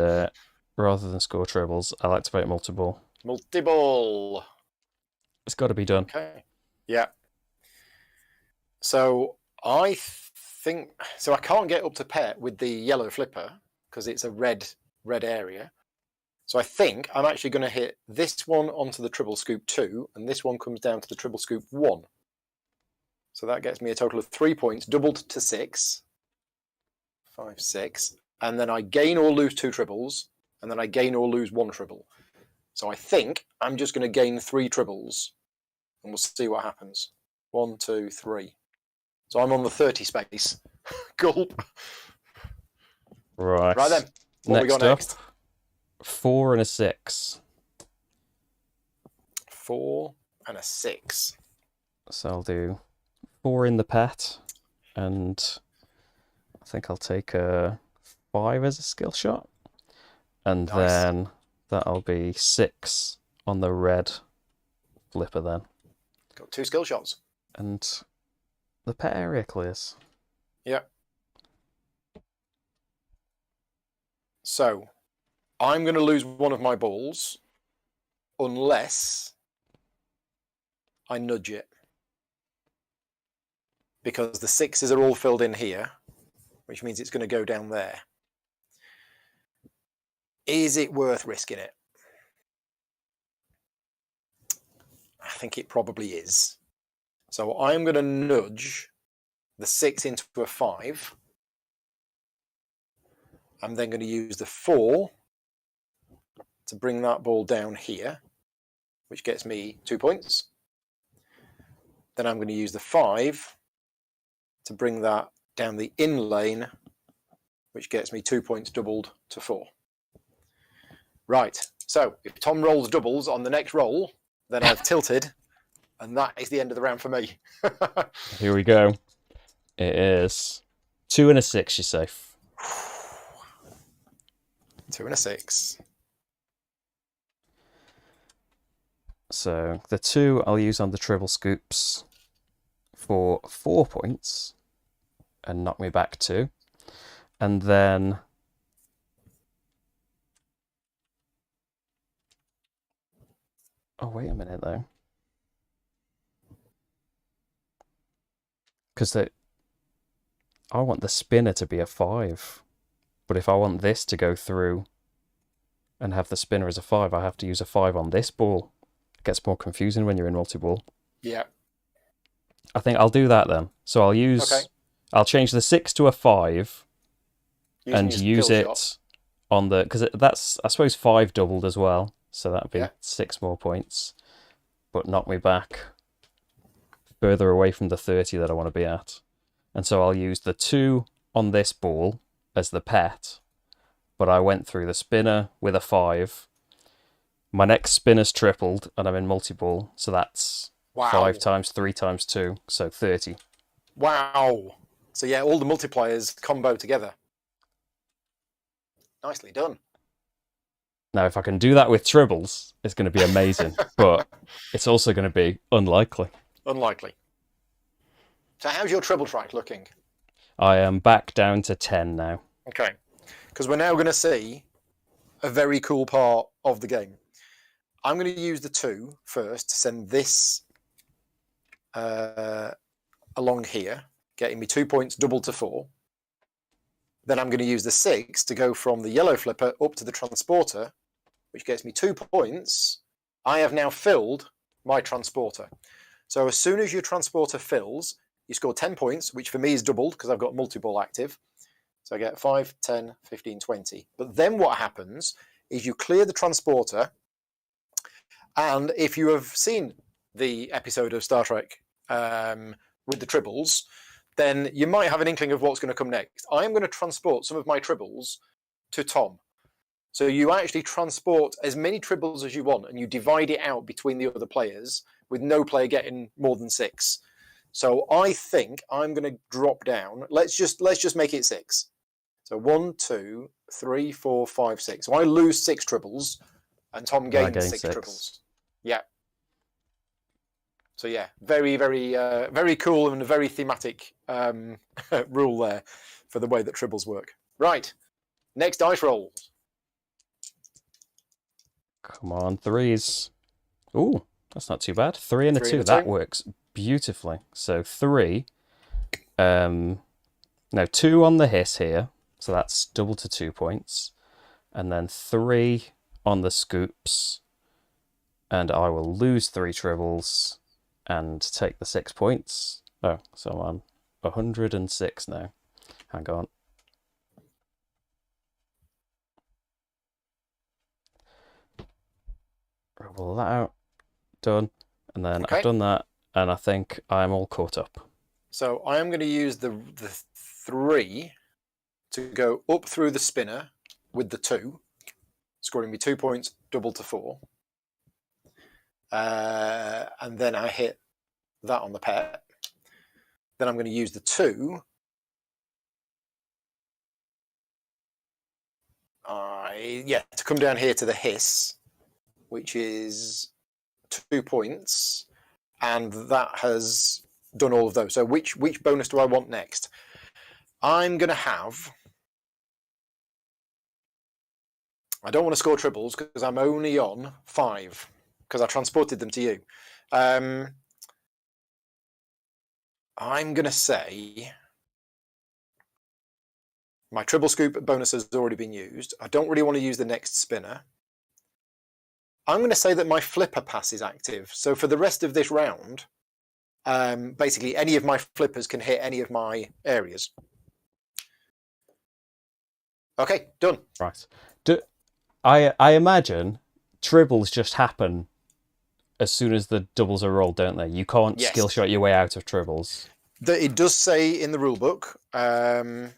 rather than score tribbles, I'll activate multiball. Multiball. It's got to be done. Okay. Yeah. So I think so. I can't get up to pet with the yellow flipper because it's a red area. So I think I'm actually going to hit this one onto the triple scoop 2, and this one comes down to the triple scoop 1. So that gets me a total of 3 points, doubled to 6. 5, 6. And then I gain or lose 2 tribbles, and then I gain or lose 1 tribble. So I think I'm just going to gain 3 tribbles, and we'll see what happens. 1, 2, 3. So I'm on the 30 space. Gulp. Right. Right then. What we got next? 4 and a 6. 4 and a 6. So I'll do 4 in the pet, and I think I'll take a 5 as a skill shot. And nice. Then that'll be 6 on the red flipper then. Got 2 skill shots. And the pet area clears. Yeah. So I'm going to lose one of my balls unless I nudge it. Because the 6s are all filled in here, which means it's going to go down there. Is it worth risking it? I think it probably is. So I'm going to nudge the 6 into a 5. I'm then going to use the 4 to bring that ball down here. which gets me 2 points. Then I'm going to use the 5 to bring that down the in lane, which gets me 2 points doubled to 4. Right, so if Tom rolls doubles on the next roll, then I've tilted, and that is the end of the round for me. Here we go. It is 2 and a 6, you're safe. 2 and a 6. So the 2 I'll use on the Tribble scoops for 4 points and knock me back 2. And then oh, wait a minute though. Because I want the spinner to be a 5. But if I want this to go through and have the spinner as a 5, I have to use a 5 on this ball. It gets more confusing when you're in multi-ball. Yeah. I think I'll do that then. So I'll change the 6 to a 5 and use it on the, because that's, I suppose, 5 doubled as well. So that'd be 6 more points, but knock me back further away from the 30 that I want to be at. And so I'll use the 2 on this ball as the pet, but I went through the spinner with a 5. My next spinner's tripled, and I'm in multi-ball, so that's 5 times 3 times 2, so 30. Wow. So yeah, all the multipliers combo together. Nicely done. Now, if I can do that with Tribbles, it's going to be amazing, but it's also going to be unlikely. Unlikely. So how's your treble track looking? I am back down to 10 now. Okay, because we're now going to see a very cool part of the game. I'm going to use the 2 first to send this along here, getting me 2 points doubled to 4. Then I'm going to use the 6 to go from the yellow flipper up to the transporter, which gets me 2 points. I have now filled my transporter. So as soon as your transporter fills, you score 10 points, which for me is doubled because I've got multi-ball active. So I get 5, 10, 15, 20. But then what happens is you clear the transporter, and if you have seen the episode of Star Trek with the Tribbles, then you might have an inkling of what's going to come next. I'm going to transport some of my Tribbles to Tom. So you actually transport as many Tribbles as you want, and you divide it out between the other players, with no player getting more than 6. So I think I'm going to drop down. Let's just make it 6. So 1, 2, 3, 4, 5, 6. So I lose 6 Tribbles, and Tom gains 6 Tribbles. Yeah. So yeah, very, very, very cool and a very thematic rule there for the way that Tribbles work. Right, next dice roll. Come on, 3s. Ooh, that's not too bad. 3 and a 2. That works beautifully. So 3. No, 2 on the hiss here. So that's double to 2 points. And then 3 on the scoops. And I will lose 3 Tribbles and take the 6 points. Oh, so I'm on 106 now. Hang on. Roll that out. Done. And then I've done that, and I think I'm all caught up. So I am going to use the 3 to go up through the spinner with the 2, scoring me 2 points, double to 4. And then I hit that on the pet. Then I'm going to use the 2. To come down here to the hiss, which is 2 points, and that has done all of those. So which bonus do I want next? I'm going to have... I don't want to score Tribbles because I'm only on 5 because I transported them to you. I'm going to say my Tribble Scoop bonus has already been used. I don't really want to use the next spinner. I'm going to say that my flipper pass is active. So for the rest of this round, basically any of my flippers can hit any of my areas. Okay, done. Right. I imagine Tribbles just happen as soon as the doubles are rolled, don't they? You can't Yes. skill shot your way out of tribbles. It does say in the rule book that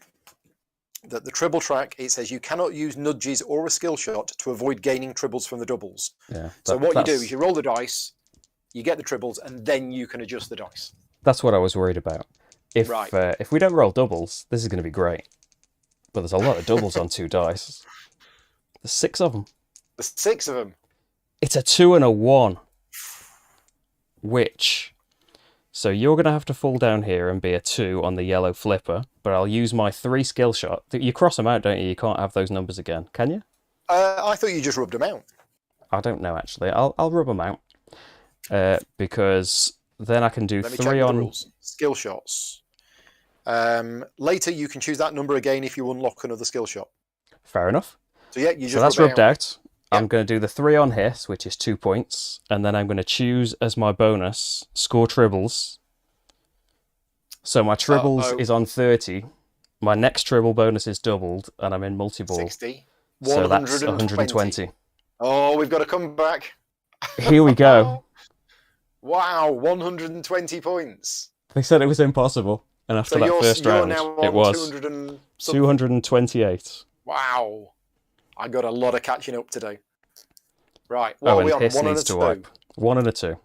the tribble track, it says you cannot use nudges or a skill shot to avoid gaining tribbles from the doubles. Yeah. So what you do is you roll the dice, you get the tribbles, and then you can adjust the dice. That's what I was worried about. If we don't roll doubles, this is going to be great. But there's a lot of doubles on 2 dice. There's 6 of them. There's 6 of them. It's a 2 and a 1. So you're going to have to fall down here and be a 2 on the yellow flipper, but I'll use my 3 skill shot. You cross them out, don't you? You can't have those numbers again, can you? I thought you just rubbed them out. I don't know, actually. I'll rub them out. Because then I can do 3 on... The rules. Skill shots. Later, you can choose that number again if you unlock another skill shot. Fair enough. So yeah, you just so that's rubbed out. Yep. I'm going to do the 3 on hit, which is 2 points, and then I'm going to choose as my bonus score tribbles. So my tribbles is on 30. My next tribble bonus is doubled, and I'm in multiball. 60. So that's 120. Oh, we've got to come back. Here we go. Wow, 120 points. They said it was impossible, and after that first round, it was 228. Wow. I got a lot of catching up to do. Right, what are we on? 1 and a 2? Wipe. 1 and a 2.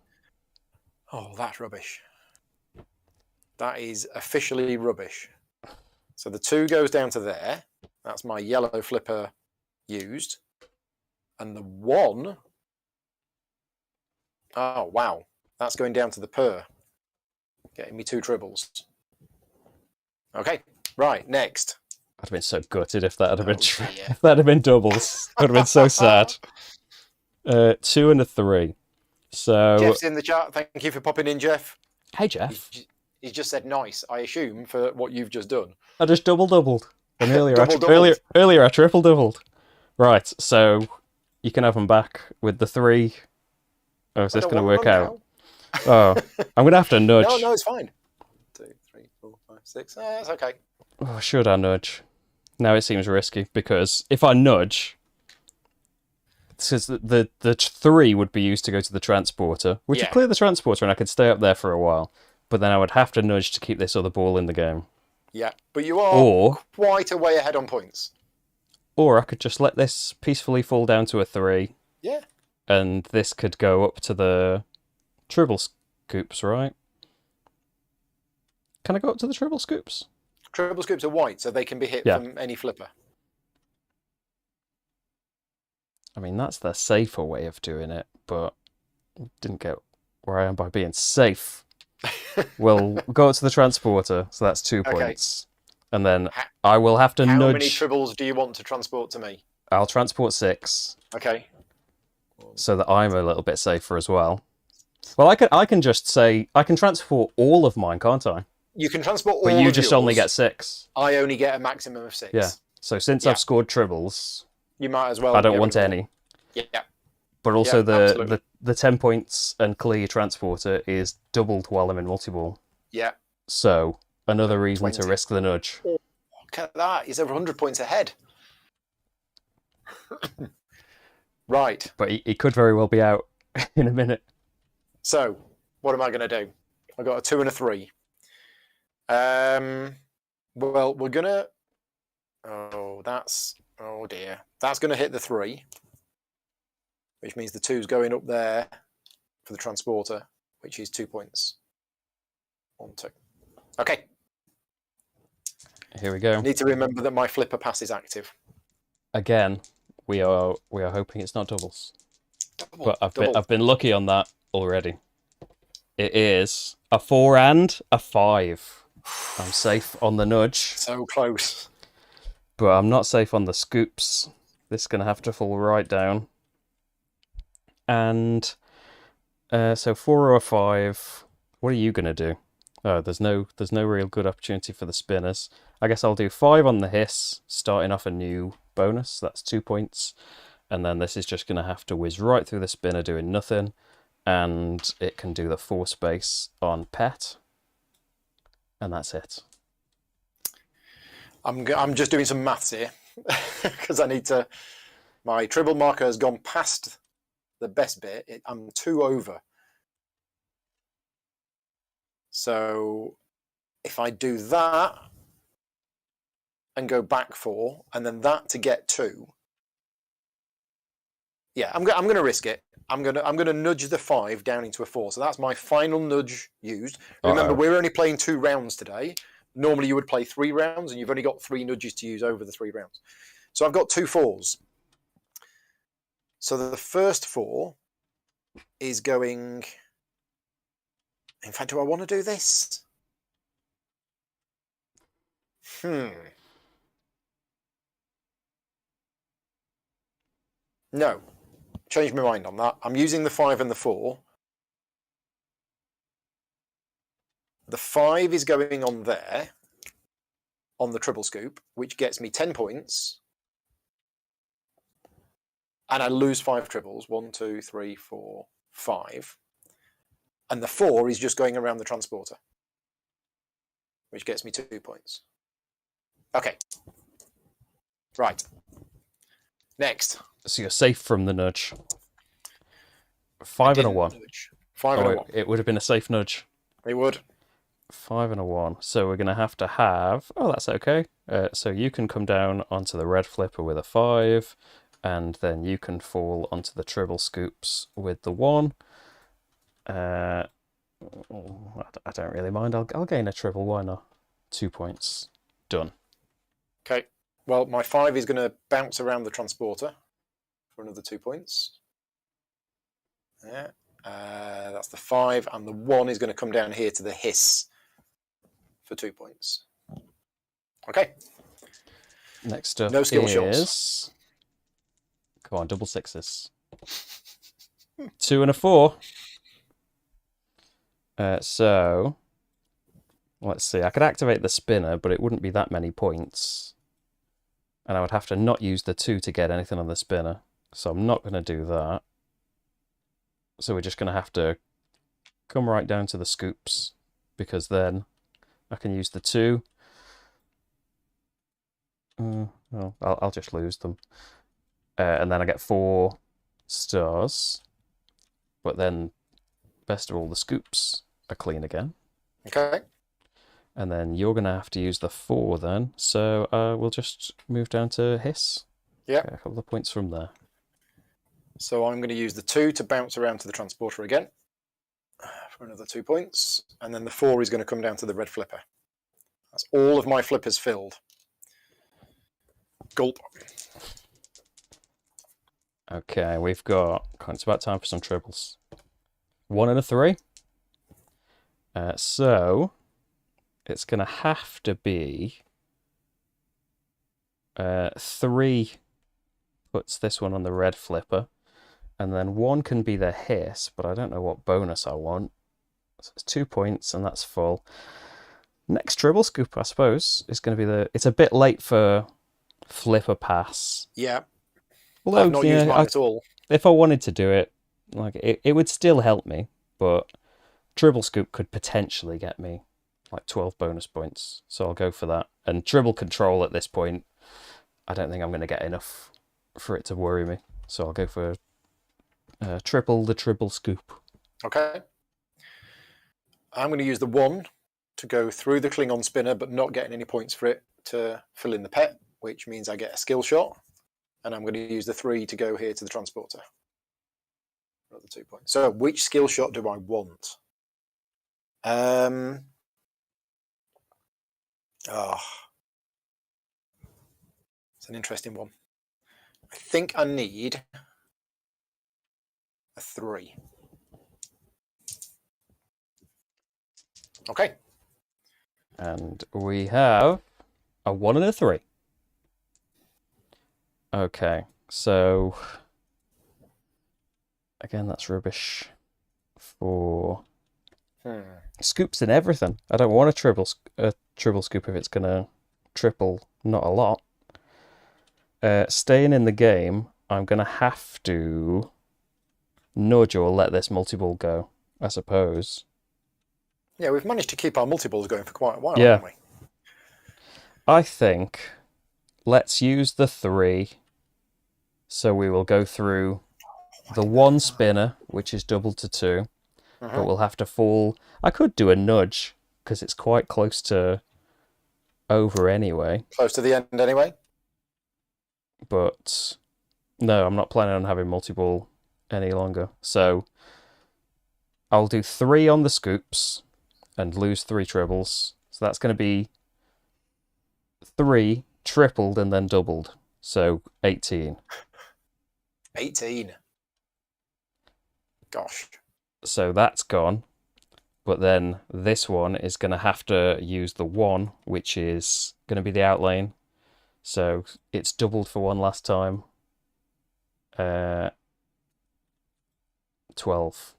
Oh, that's rubbish. That is officially rubbish. So the 2 goes down to there. That's my yellow flipper used. And the 1... Oh, wow. That's going down to the per. Getting me 2 tribbles. Okay, right, next. I'd have been so gutted if that had been doubles. It would have been so sad. 2 and a 3. So Jeff's in the chat. Thank you for popping in, Jeff. Hey, Jeff. He's just said nice, I assume, for what you've just done. I just doubled. And earlier I triple doubled. Right, so you can have them back with the 3. Oh, is this going to work out? Oh, I'm going to have to nudge. No, it's fine. 2, 3, 4, 5, 6. That's okay. Oh, should I nudge? Now it seems risky, because if I nudge, since the 3 would be used to go to the transporter, which would clear the transporter and I could stay up there for a while, but then I would have to nudge to keep this other ball in the game. Yeah, but you are quite a way ahead on points. Or I could just let this peacefully fall down to a 3. Yeah. And this could go up to the tribble scoops, right? Can I go up to the tribble scoops? Tribble scoops are white, so they can be hit from any flipper. I mean, that's the safer way of doing it, but didn't get where I am by being safe. We'll go up to the transporter, so that's 2 points. And then I will have to nudge... How many tribbles do you want to transport to me? I'll transport 6. Okay. So that I'm a little bit safer as well. Well, I can just say... I can transport all of mine, can't I? You can transport all of yours. But you just only get 6. I only get a maximum of 6. Yeah. So since I've scored tribbles... You might as well... I don't want any. Yeah. But also the 10 points and clear your transporter is doubled while I'm in multiball. Yeah. So another reason to risk the nudge. Oh, look at that. He's over 100 points ahead. Right. But he could very well be out in a minute. So, what am I going to do? I got a 2 and a 3. Well, we're going to... Oh, dear. That's going to hit the 3. Which means the 2's going up there for the transporter, which is 2 points. 1, 2. Okay. Here we go. I need to remember that my flipper pass is active. Again, we are hoping it's not doubles. But I've been lucky on that already. It is a 4 and a 5. I'm safe on the nudge. So close. But I'm not safe on the scoops. This is going to have to fall right down. And so 4 or 5. What are you going to do? Oh, there's no real good opportunity for the spinners. I guess I'll do 5 on the hiss, starting off a new bonus. That's 2 points. And then this is just going to have to whiz right through the spinner doing nothing. And it can do the 4 space on pet. And that's it. I'm just doing some maths here because I need to... My tribble marker has gone past the best bit. I'm 2 over. So if I do that and go back 4, and then that to get 2, yeah, I'm going to risk it. I'm going to nudge the 5 down into a 4. So that's my final nudge used. Remember, we're only playing 2 rounds today. Normally you would play 3 rounds, and you've only got 3 nudges to use over the 3 rounds. So I've got 2 4s. So the first 4 is going... In fact, do I want to do this? No. Changed my mind on that. I'm using the 5 and the 4. The 5 is going on there, on the triple scoop, which gets me 10 points. And I lose 5 triples. 1, 2, 3, 4, 5. And the 4 is just going around the transporter, which gets me 2 points. Okay. Right. Next. So you're safe from the nudge. 5 and a 1. Nudge. 5 and a 1. It would have been a safe nudge. It would. 5 and a 1. So we're going to have... Oh, that's okay. So you can come down onto the red flipper with a 5, and then you can fall onto the triple scoops with the 1. I don't really mind. I'll gain a triple. Why not? 2 points. Done. Okay. Well, my 5 is going to bounce around the transporter for another 2 points. Yeah. That's the 5, and the 1 is going to come down here to the hiss for 2 points. Okay. Next up no skill is... shots. Come on, double 6s. 2 and a 4. So, let's see. I could activate the spinner, but it wouldn't be that many points. And I would have to not use the 2 to get anything on the spinner. So I'm not going to do that. So we're just going to have to come right down to the scoops, because then I can use the 2. Well, I'll just lose them. And then I get 4 stars. But then, best of all, the scoops are clean again. Okay. And then you're going to have to use the 4 then. So we'll just move down to hiss. Yeah. A couple of points from there. So I'm going to use the 2 to bounce around to the transporter again for another 2 points. And then the 4 is going to come down to the red flipper. That's all of my flippers filled. Gulp. Okay, we've got... It's about time for some triples. 1 and a 3. So, it's going to have to be... 3 puts this one on the red flipper. And then 1 can be the hiss, but I don't know what bonus I want. So it's 2 points, and that's full. Next triple scoop, I suppose, is going to be the... It's a bit late for flipper pass. Yeah. Although, I've not used mine at all. If I wanted to do it, like it would still help me, but triple scoop could potentially get me like 12 bonus points. So I'll go for that. And triple control at this point, I don't think I'm going to get enough for it to worry me. So I'll go for the triple scoop. Okay. I'm going to use the 1 to go through the Klingon spinner, but not getting any points for it to fill in the pet, which means I get a skill shot. And I'm going to use the 3 to go here to the transporter. Another 2 points. So, which skill shot do I want? It's an interesting one. I think I need a 3. Okay. And we have a 1 and a 3. Okay, so again, that's rubbish for scoops and everything. I don't want a triple scoop if it's gonna triple not a lot. Staying in the game, I'm gonna have to nudge or let this multiball go, I suppose. Yeah, we've managed to keep our multiballs going for quite a while, yeah. haven't we? I think let's use the 3. So we will go through the one spinner, which is doubled to 2, but we'll have to fall. I could do a nudge because it's quite close to over anyway. Close to the end anyway. But no, I'm not planning on having multi-ball any longer. So I'll do 3 on the scoops and lose 3 tribbles. So that's going to be 3 tripled and then doubled. So 18. 18. Gosh. So that's gone. But then this one is going to have to use the 1, which is going to be the outlane. So it's doubled for 1 last time. 12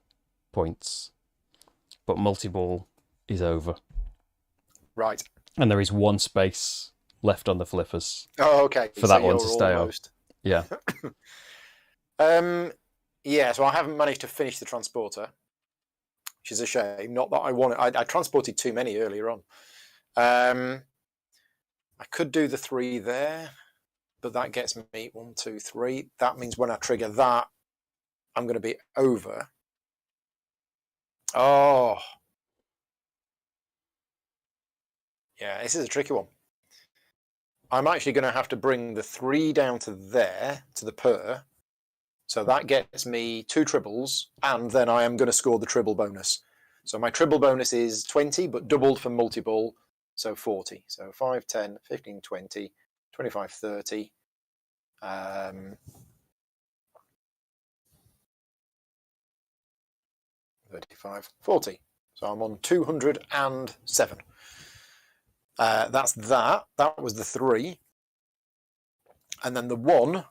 points. But multi-ball is over. Right. And there is 1 space left on the flippers. Oh, okay. For that one to stay almost... on. Yeah. Yeah, so I haven't managed to finish the transporter, which is a shame. Not that I wanted. I transported too many earlier on. I could do the 3 there, but that gets me 1, 2, 3. That means when I trigger that, I'm going to be over. Oh. Yeah, this is a tricky one. I'm actually going to have to bring the 3 down to there, to the per. So that gets me 2 tribbles, and then I am going to score the tribble bonus. So my tribble bonus is 20, but doubled for multi-ball, so 40. So 5, 10, 15, 20, 25, 30. 35, 40. So I'm on 207. That's that. That was the 3. And then the 1...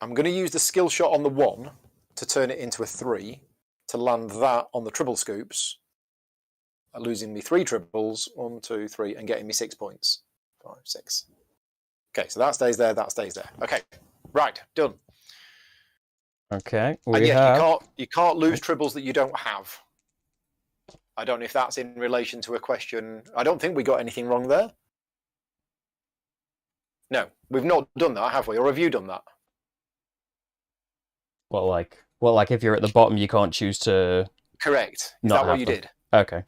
I'm going to use the skill shot on the 1 to turn it into a 3 to land that on the tribble scoops, losing me 3 tribbles, 1, 2, 3, and getting me 6 points. 5, 6. Okay, so that stays there, that stays there. Okay, right, done. Okay, and yeah, you can't lose tribbles that you don't have. I don't know if that's in relation to a question. I don't think we got anything wrong there. No, we've not done that, have we? Or have you done that? Well, like if you're at the bottom, you can't choose to. Correct. Is that what you did? Okay.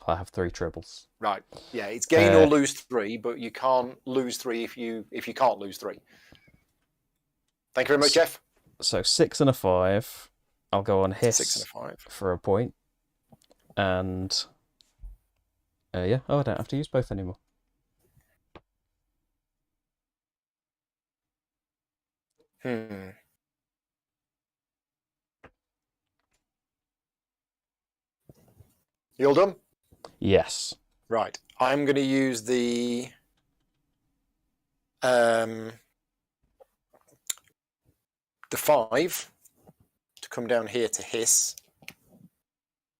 I have 3 tribbles. Right. Yeah, it's gain or lose 3, but you can't lose 3 if you can't lose 3. Thank you very much, Jeff. So 6 and a 5. I'll go on hiss 6 and a 5 for a point. And yeah. Oh, I don't have to use both anymore. You all done? Yes. Right. I'm going to use the the 5 to come down here to hiss,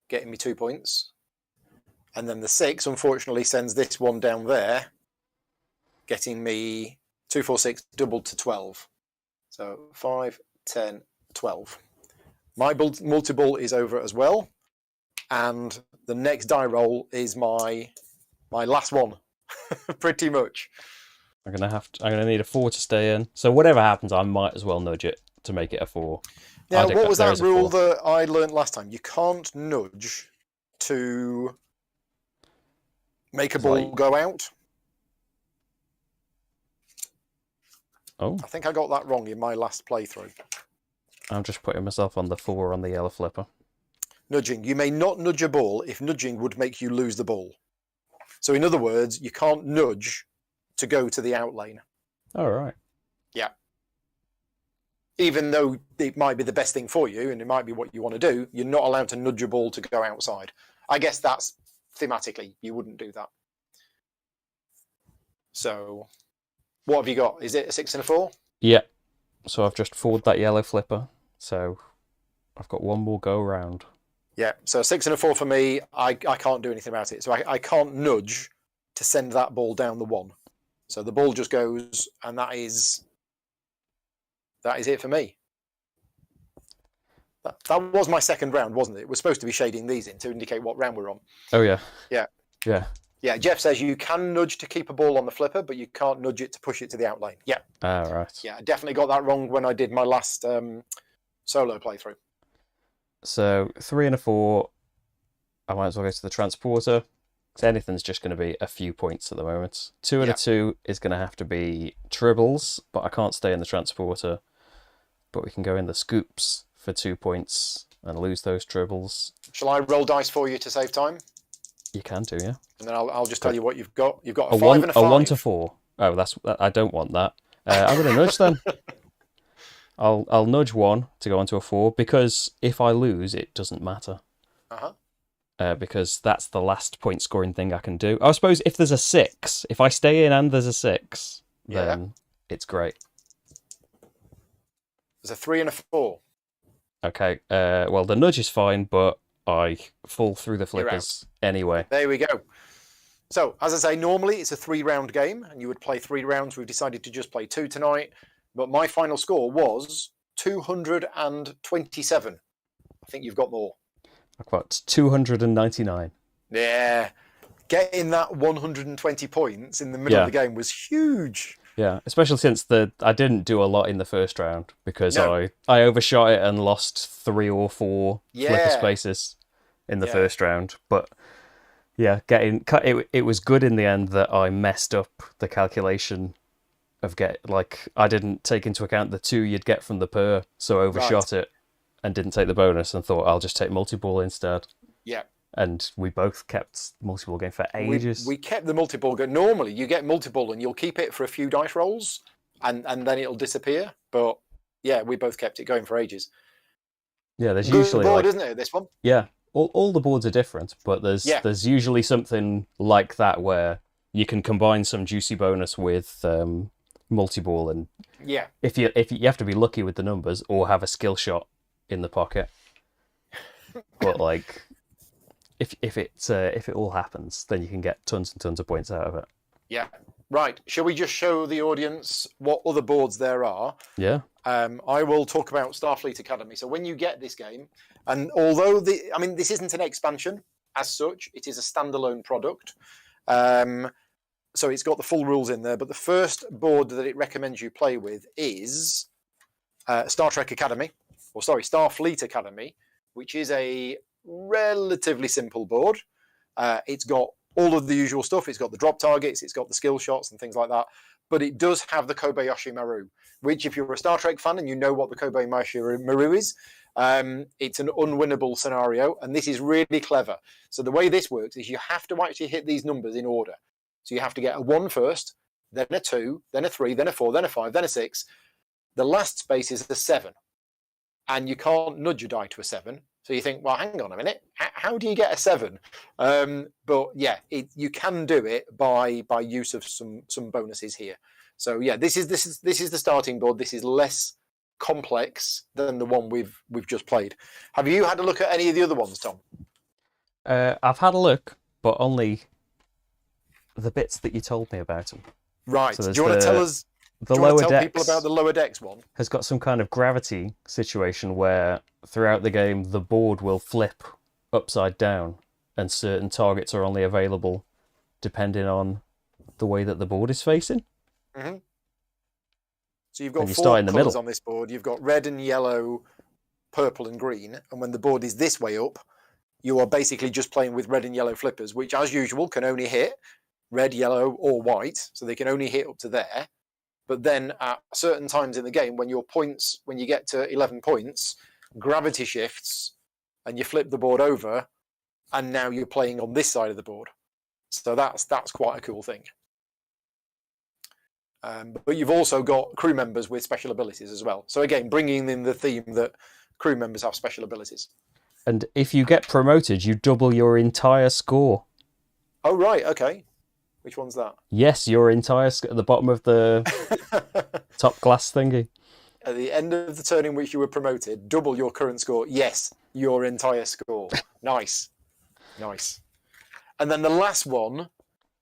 getting me 2 points. And then the 6, unfortunately, sends this one down there, getting me 2, 4, 6 doubled to 12. So 5, 10, 12. My multi-ball is over as well. And the next die roll is my last one, pretty much. I'm gonna need a 4 to stay in. So whatever happens, I might as well nudge it to make it a 4. Now, what was that rule that I learned last time? You can't nudge to make a ball go out. Oh. I think I got that wrong in my last playthrough. I'm just putting myself on the 4 on the yellow flipper. Nudging. You may not nudge a ball if nudging would make you lose the ball. So in other words, you can't nudge to go to the out lane. All right. Yeah. Even though it might be the best thing for you and it might be what you want to do, you're not allowed to nudge a ball to go outside. I guess that's thematically, you wouldn't do that. So what have you got? Is it a 6 and a 4? Yeah. So I've just forward that yellow flipper. So I've got one more go around. Yeah, so a 6 and a 4 for me. I can't do anything about it. So I can't nudge to send that ball down the 1. So the ball just goes, and that is it for me. That was my second round, wasn't it? We're supposed to be shading these in to indicate what round we're on. Oh, yeah. Yeah. Yeah. Yeah, Jeff says you can nudge to keep a ball on the flipper, but you can't nudge it to push it to the out lane. Yeah. Ah, right. Yeah, I definitely got that wrong when I did my last solo playthrough. So 3 and a 4, I might as well go to the transporter. Because anything's just going to be a few points at the moment. 2 and a 2 is going to have to be Tribbles, but I can't stay in the transporter. But we can go in the scoops for 2 points and lose those Tribbles. Shall I roll dice for you to save time? You can do, yeah. And then I'll just tell you what you've got. You've got a 5 1, and a 5. A 1 to 4. Oh, I don't want that. I'm going to nudge then. I'll nudge 1 to go onto a 4 because if I lose, it doesn't matter. Because that's the last point scoring thing I can do. I suppose if there's a 6, if I stay in and there's a 6, then it's great. There's a 3 and a 4. Okay. Well, the nudge is fine, but I fall through the flippers anyway. There we go. So, as I say, normally it's a 3-round game, and you would play 3 rounds. We've decided to just play 2 tonight. But my final score was 227. I think you've got more. I've got 299. Yeah. Getting that 120 points in the middle of the game was huge. Yeah, especially since I didn't do a lot in the first round because I overshot it and lost 3 or 4 flipper spaces in the first round. But yeah, it was good in the end that I messed up the calculation of I didn't take into account the 2 you'd get from the per, so I overshot it and didn't take the bonus and thought I'll just take multi-ball instead. Yeah. And we both kept the multi-ball game for ages. We kept the multi-ball game. Normally, you get multi-ball and you'll keep it for a few dice rolls and then it'll disappear. But yeah, we both kept it going for ages. Yeah, there's Good usually board, isn't it? This one. Yeah, all the boards are different, but there's usually something like that where you can combine some juicy bonus with multi-ball, and if you have to be lucky with the numbers or have a skill shot in the pocket. But if it all happens, then you can get tons and tons of points out of it. Yeah. Right. Shall we just show the audience what other boards there are? Yeah. I will talk about Starfleet Academy. So when you get this game, and although this isn't an expansion as such, it is a standalone product. So it's got the full rules in there. But the first board that it recommends you play with is Starfleet Academy, which is a relatively simple board. It's got all of the usual stuff. It's got the drop targets, it's got the skill shots and things like that. But it does have the Kobayashi Maru, which if you're a Star Trek fan and you know what the Kobayashi Maru is, it's an unwinnable scenario. And this is really clever. So the way this works is you have to actually hit these numbers in order. So you have to get a 1 first, then a 2, then a 3, then a 4, then a 5, then a 6. The last space is the 7. And you can't nudge your die to a 7. So you think, well, hang on a minute, how do you get a 7? But yeah, you can do it by use of some bonuses here. So yeah, this is the starting board. This is less complex than the one we've just played. Have you had a look at any of the other ones, Tom? I've had a look, but only the bits that you told me about them. Right. So do you want to tell us? The lower tell decks people about the lower decks one? Has got some kind of gravity situation where throughout the game the board will flip upside down and certain targets are only available depending on the way that the board is facing. Mm-hmm. So you've got 4 colours on this board. You've got red and yellow, purple and green. And when the board is this way up, you are basically just playing with red and yellow flippers, which as usual can only hit red, yellow or white. So they can only hit up to there. But then at certain times in the game, when you get to 11 points, gravity shifts and you flip the board over and now you're playing on this side of the board. So that's quite a cool thing. But you've also got crew members with special abilities as well. So again, bringing in the theme that crew members have special abilities. And if you get promoted, you double your entire score. Oh, right. Okay. Which one's that? Yes, your entire at the bottom of the top glass thingy. At the end of the turn in which you were promoted, double your current score. Yes, your entire score. Nice. Nice. And then the last one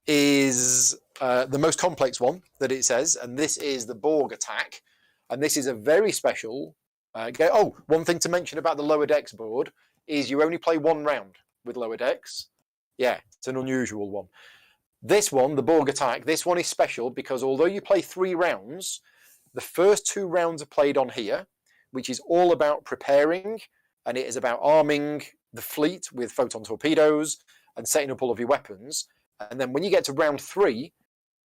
is the most complex one that it says, and this is the Borg attack. And this is a very special game. Oh, one thing to mention about the Lower Decks board is you only play 1 round with Lower Decks. Yeah, it's an unusual one. This one, the Borg attack, this one is special because although you play 3 rounds, the first 2 rounds are played on here, which is all about preparing, and it is about arming the fleet with photon torpedoes and setting up all of your weapons. And then when you get to round 3,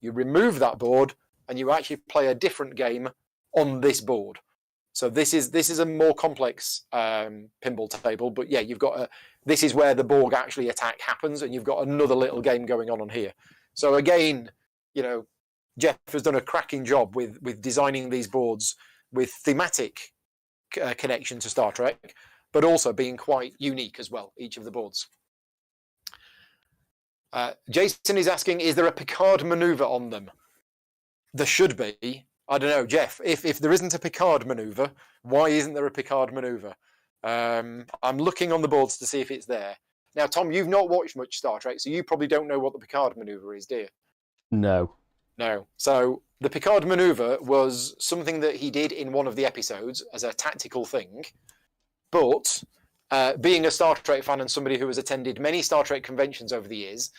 you remove that board and you actually play a different game on this board. So this is a more complex pinball table, but yeah, you've got this is where the Borg actually attack happens, and you've got another little game going on here. So again, you know, Jeff has done a cracking job with designing these boards with thematic connection to Star Trek, but also being quite unique as well, each of the boards. Jason is asking, is there a Picard maneuver on them? There should be. I don't know, Jeff, if there isn't a Picard maneuver, why isn't there a Picard maneuver? I'm looking on the boards to see if it's there. Now, Tom, you've not watched much Star Trek, so you probably don't know what the Picard maneuver is, do you? No. No. So the Picard maneuver was something that he did in one of the episodes as a tactical thing. But being a Star Trek fan and somebody who has attended many Star Trek conventions over the years,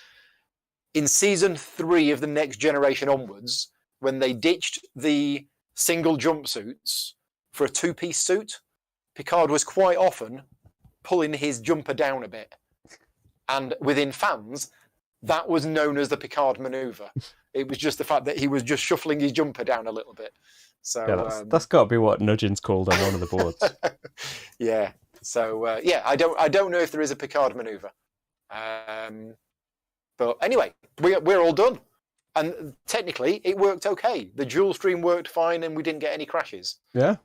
in season 3 of The Next Generation onwards, when they ditched the single jumpsuits for a 2-piece suit, Picard was quite often pulling his jumper down a bit. And within fans, that was known as the Picard maneuver. It was just the fact that he was just shuffling his jumper down a little bit. So yeah, that's got to be what nudging's called on one of the boards. Yeah. So yeah, I don't know if there is a Picard maneuver. But anyway, we're all done. And technically, it worked okay. The dual stream worked fine, and we didn't get any crashes. Yeah.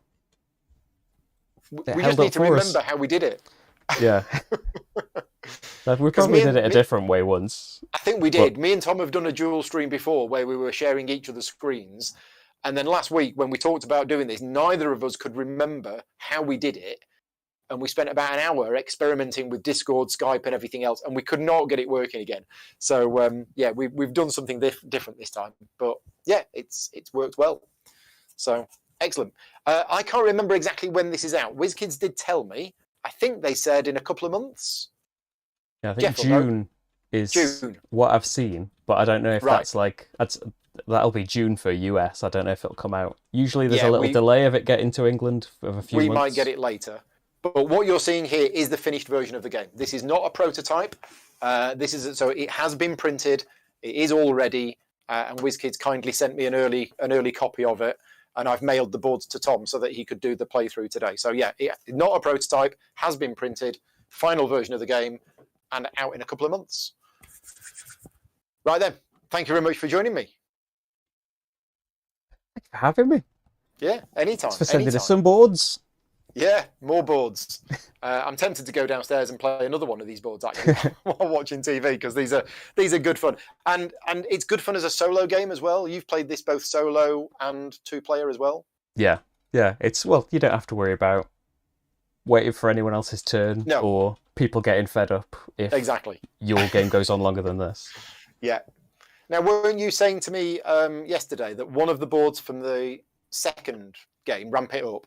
We just need to remember how we did it. Yeah. We probably did it a different way once. I think we did. Me and Tom have done a dual stream before where we were sharing each other's screens. And then last week, when we talked about doing this, neither of us could remember how we did it. And we spent about an hour experimenting with Discord, Skype, and everything else, and we could not get it working again. So yeah, we've done something different this time, but yeah, it's worked well. So excellent. I can't remember exactly when this is out. WizKids did tell me. I think they said in a couple of months. Yeah, I think June is what I've seen, but I don't know if that'll be June for US. I don't know if it'll come out. Usually there's a little delay of it getting to England of a few months. We might get it later. But what you're seeing here is the finished version of the game. This is not a prototype. So it has been printed. It is all ready. And WizKids kindly sent me an early copy of it. And I've mailed the boards to Tom so that he could do the playthrough today. So yeah, not a prototype, has been printed, final version of the game, and out in a couple of months. Right then, thank you very much for joining me. Thanks for having me. Yeah, anytime. Thanks for sending us some boards. Yeah, more boards. I'm tempted to go downstairs and play another one of these boards actually while watching TV, because these are good fun, and it's good fun as a solo game as well. You've played this both solo and 2-player as well. Yeah. It's you don't have to worry about waiting for anyone else's turn or people getting fed up if your game goes on longer than this. Yeah. Now, weren't you saying to me yesterday that one of the boards from the second game, Ramp It Up,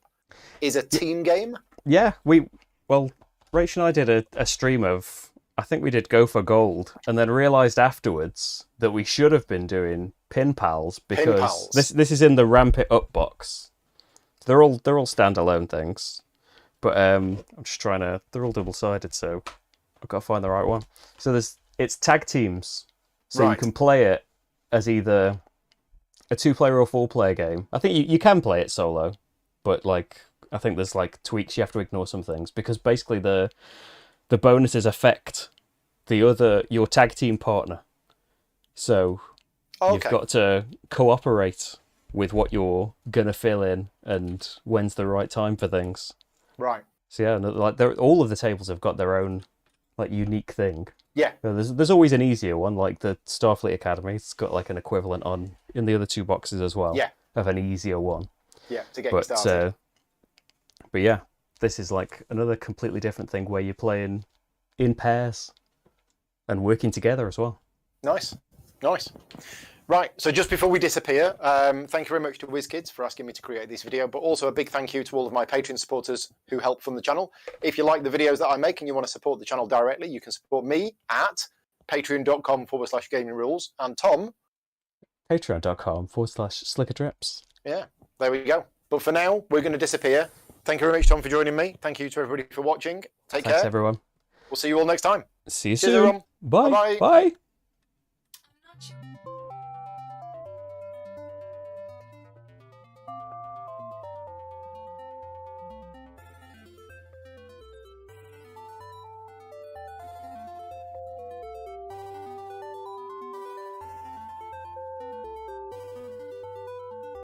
is a team game? Yeah, Rach and I did a stream of, I think we did Go for Gold, and then realised afterwards that we should have been doing Pin Pals, because this is in the Ramp It Up box. They're all standalone things, but I'm just trying to. They're all double-sided, so I've got to find the right one. So it's tag teams, so you can play it as either a 2-player or 4-player game. I think you can play it solo. But I think there's tweaks. You have to ignore some things, because basically the bonuses affect your tag team partner. So you've got to cooperate with what you're gonna fill in and when's the right time for things. Right. So yeah, all of the tables have got their own unique thing. Yeah. There's always an easier one, like the Starfleet Academy. It's got an equivalent in the other 2 boxes as well. Yeah. Of an easier one. Yeah, to get you started. But yeah, this is another completely different thing where you're playing in pairs and working together as well. Nice. Right, so just before we disappear, thank you very much to WizKids for asking me to create this video, but also a big thank you to all of my Patreon supporters who help fund the channel. If you like the videos that I make and you want to support the channel directly, you can support me at patreon.com/gaming rules. And Tom, patreon.com/slickerdrips. Yeah, there we go. But for now, we're going to disappear. Thank you very much, Tom, for joining me. Thank you to everybody for watching. Take care. Thanks, everyone. We'll see you all next time. See you Cheers, soon. everyone. Bye. Bye-bye. Bye.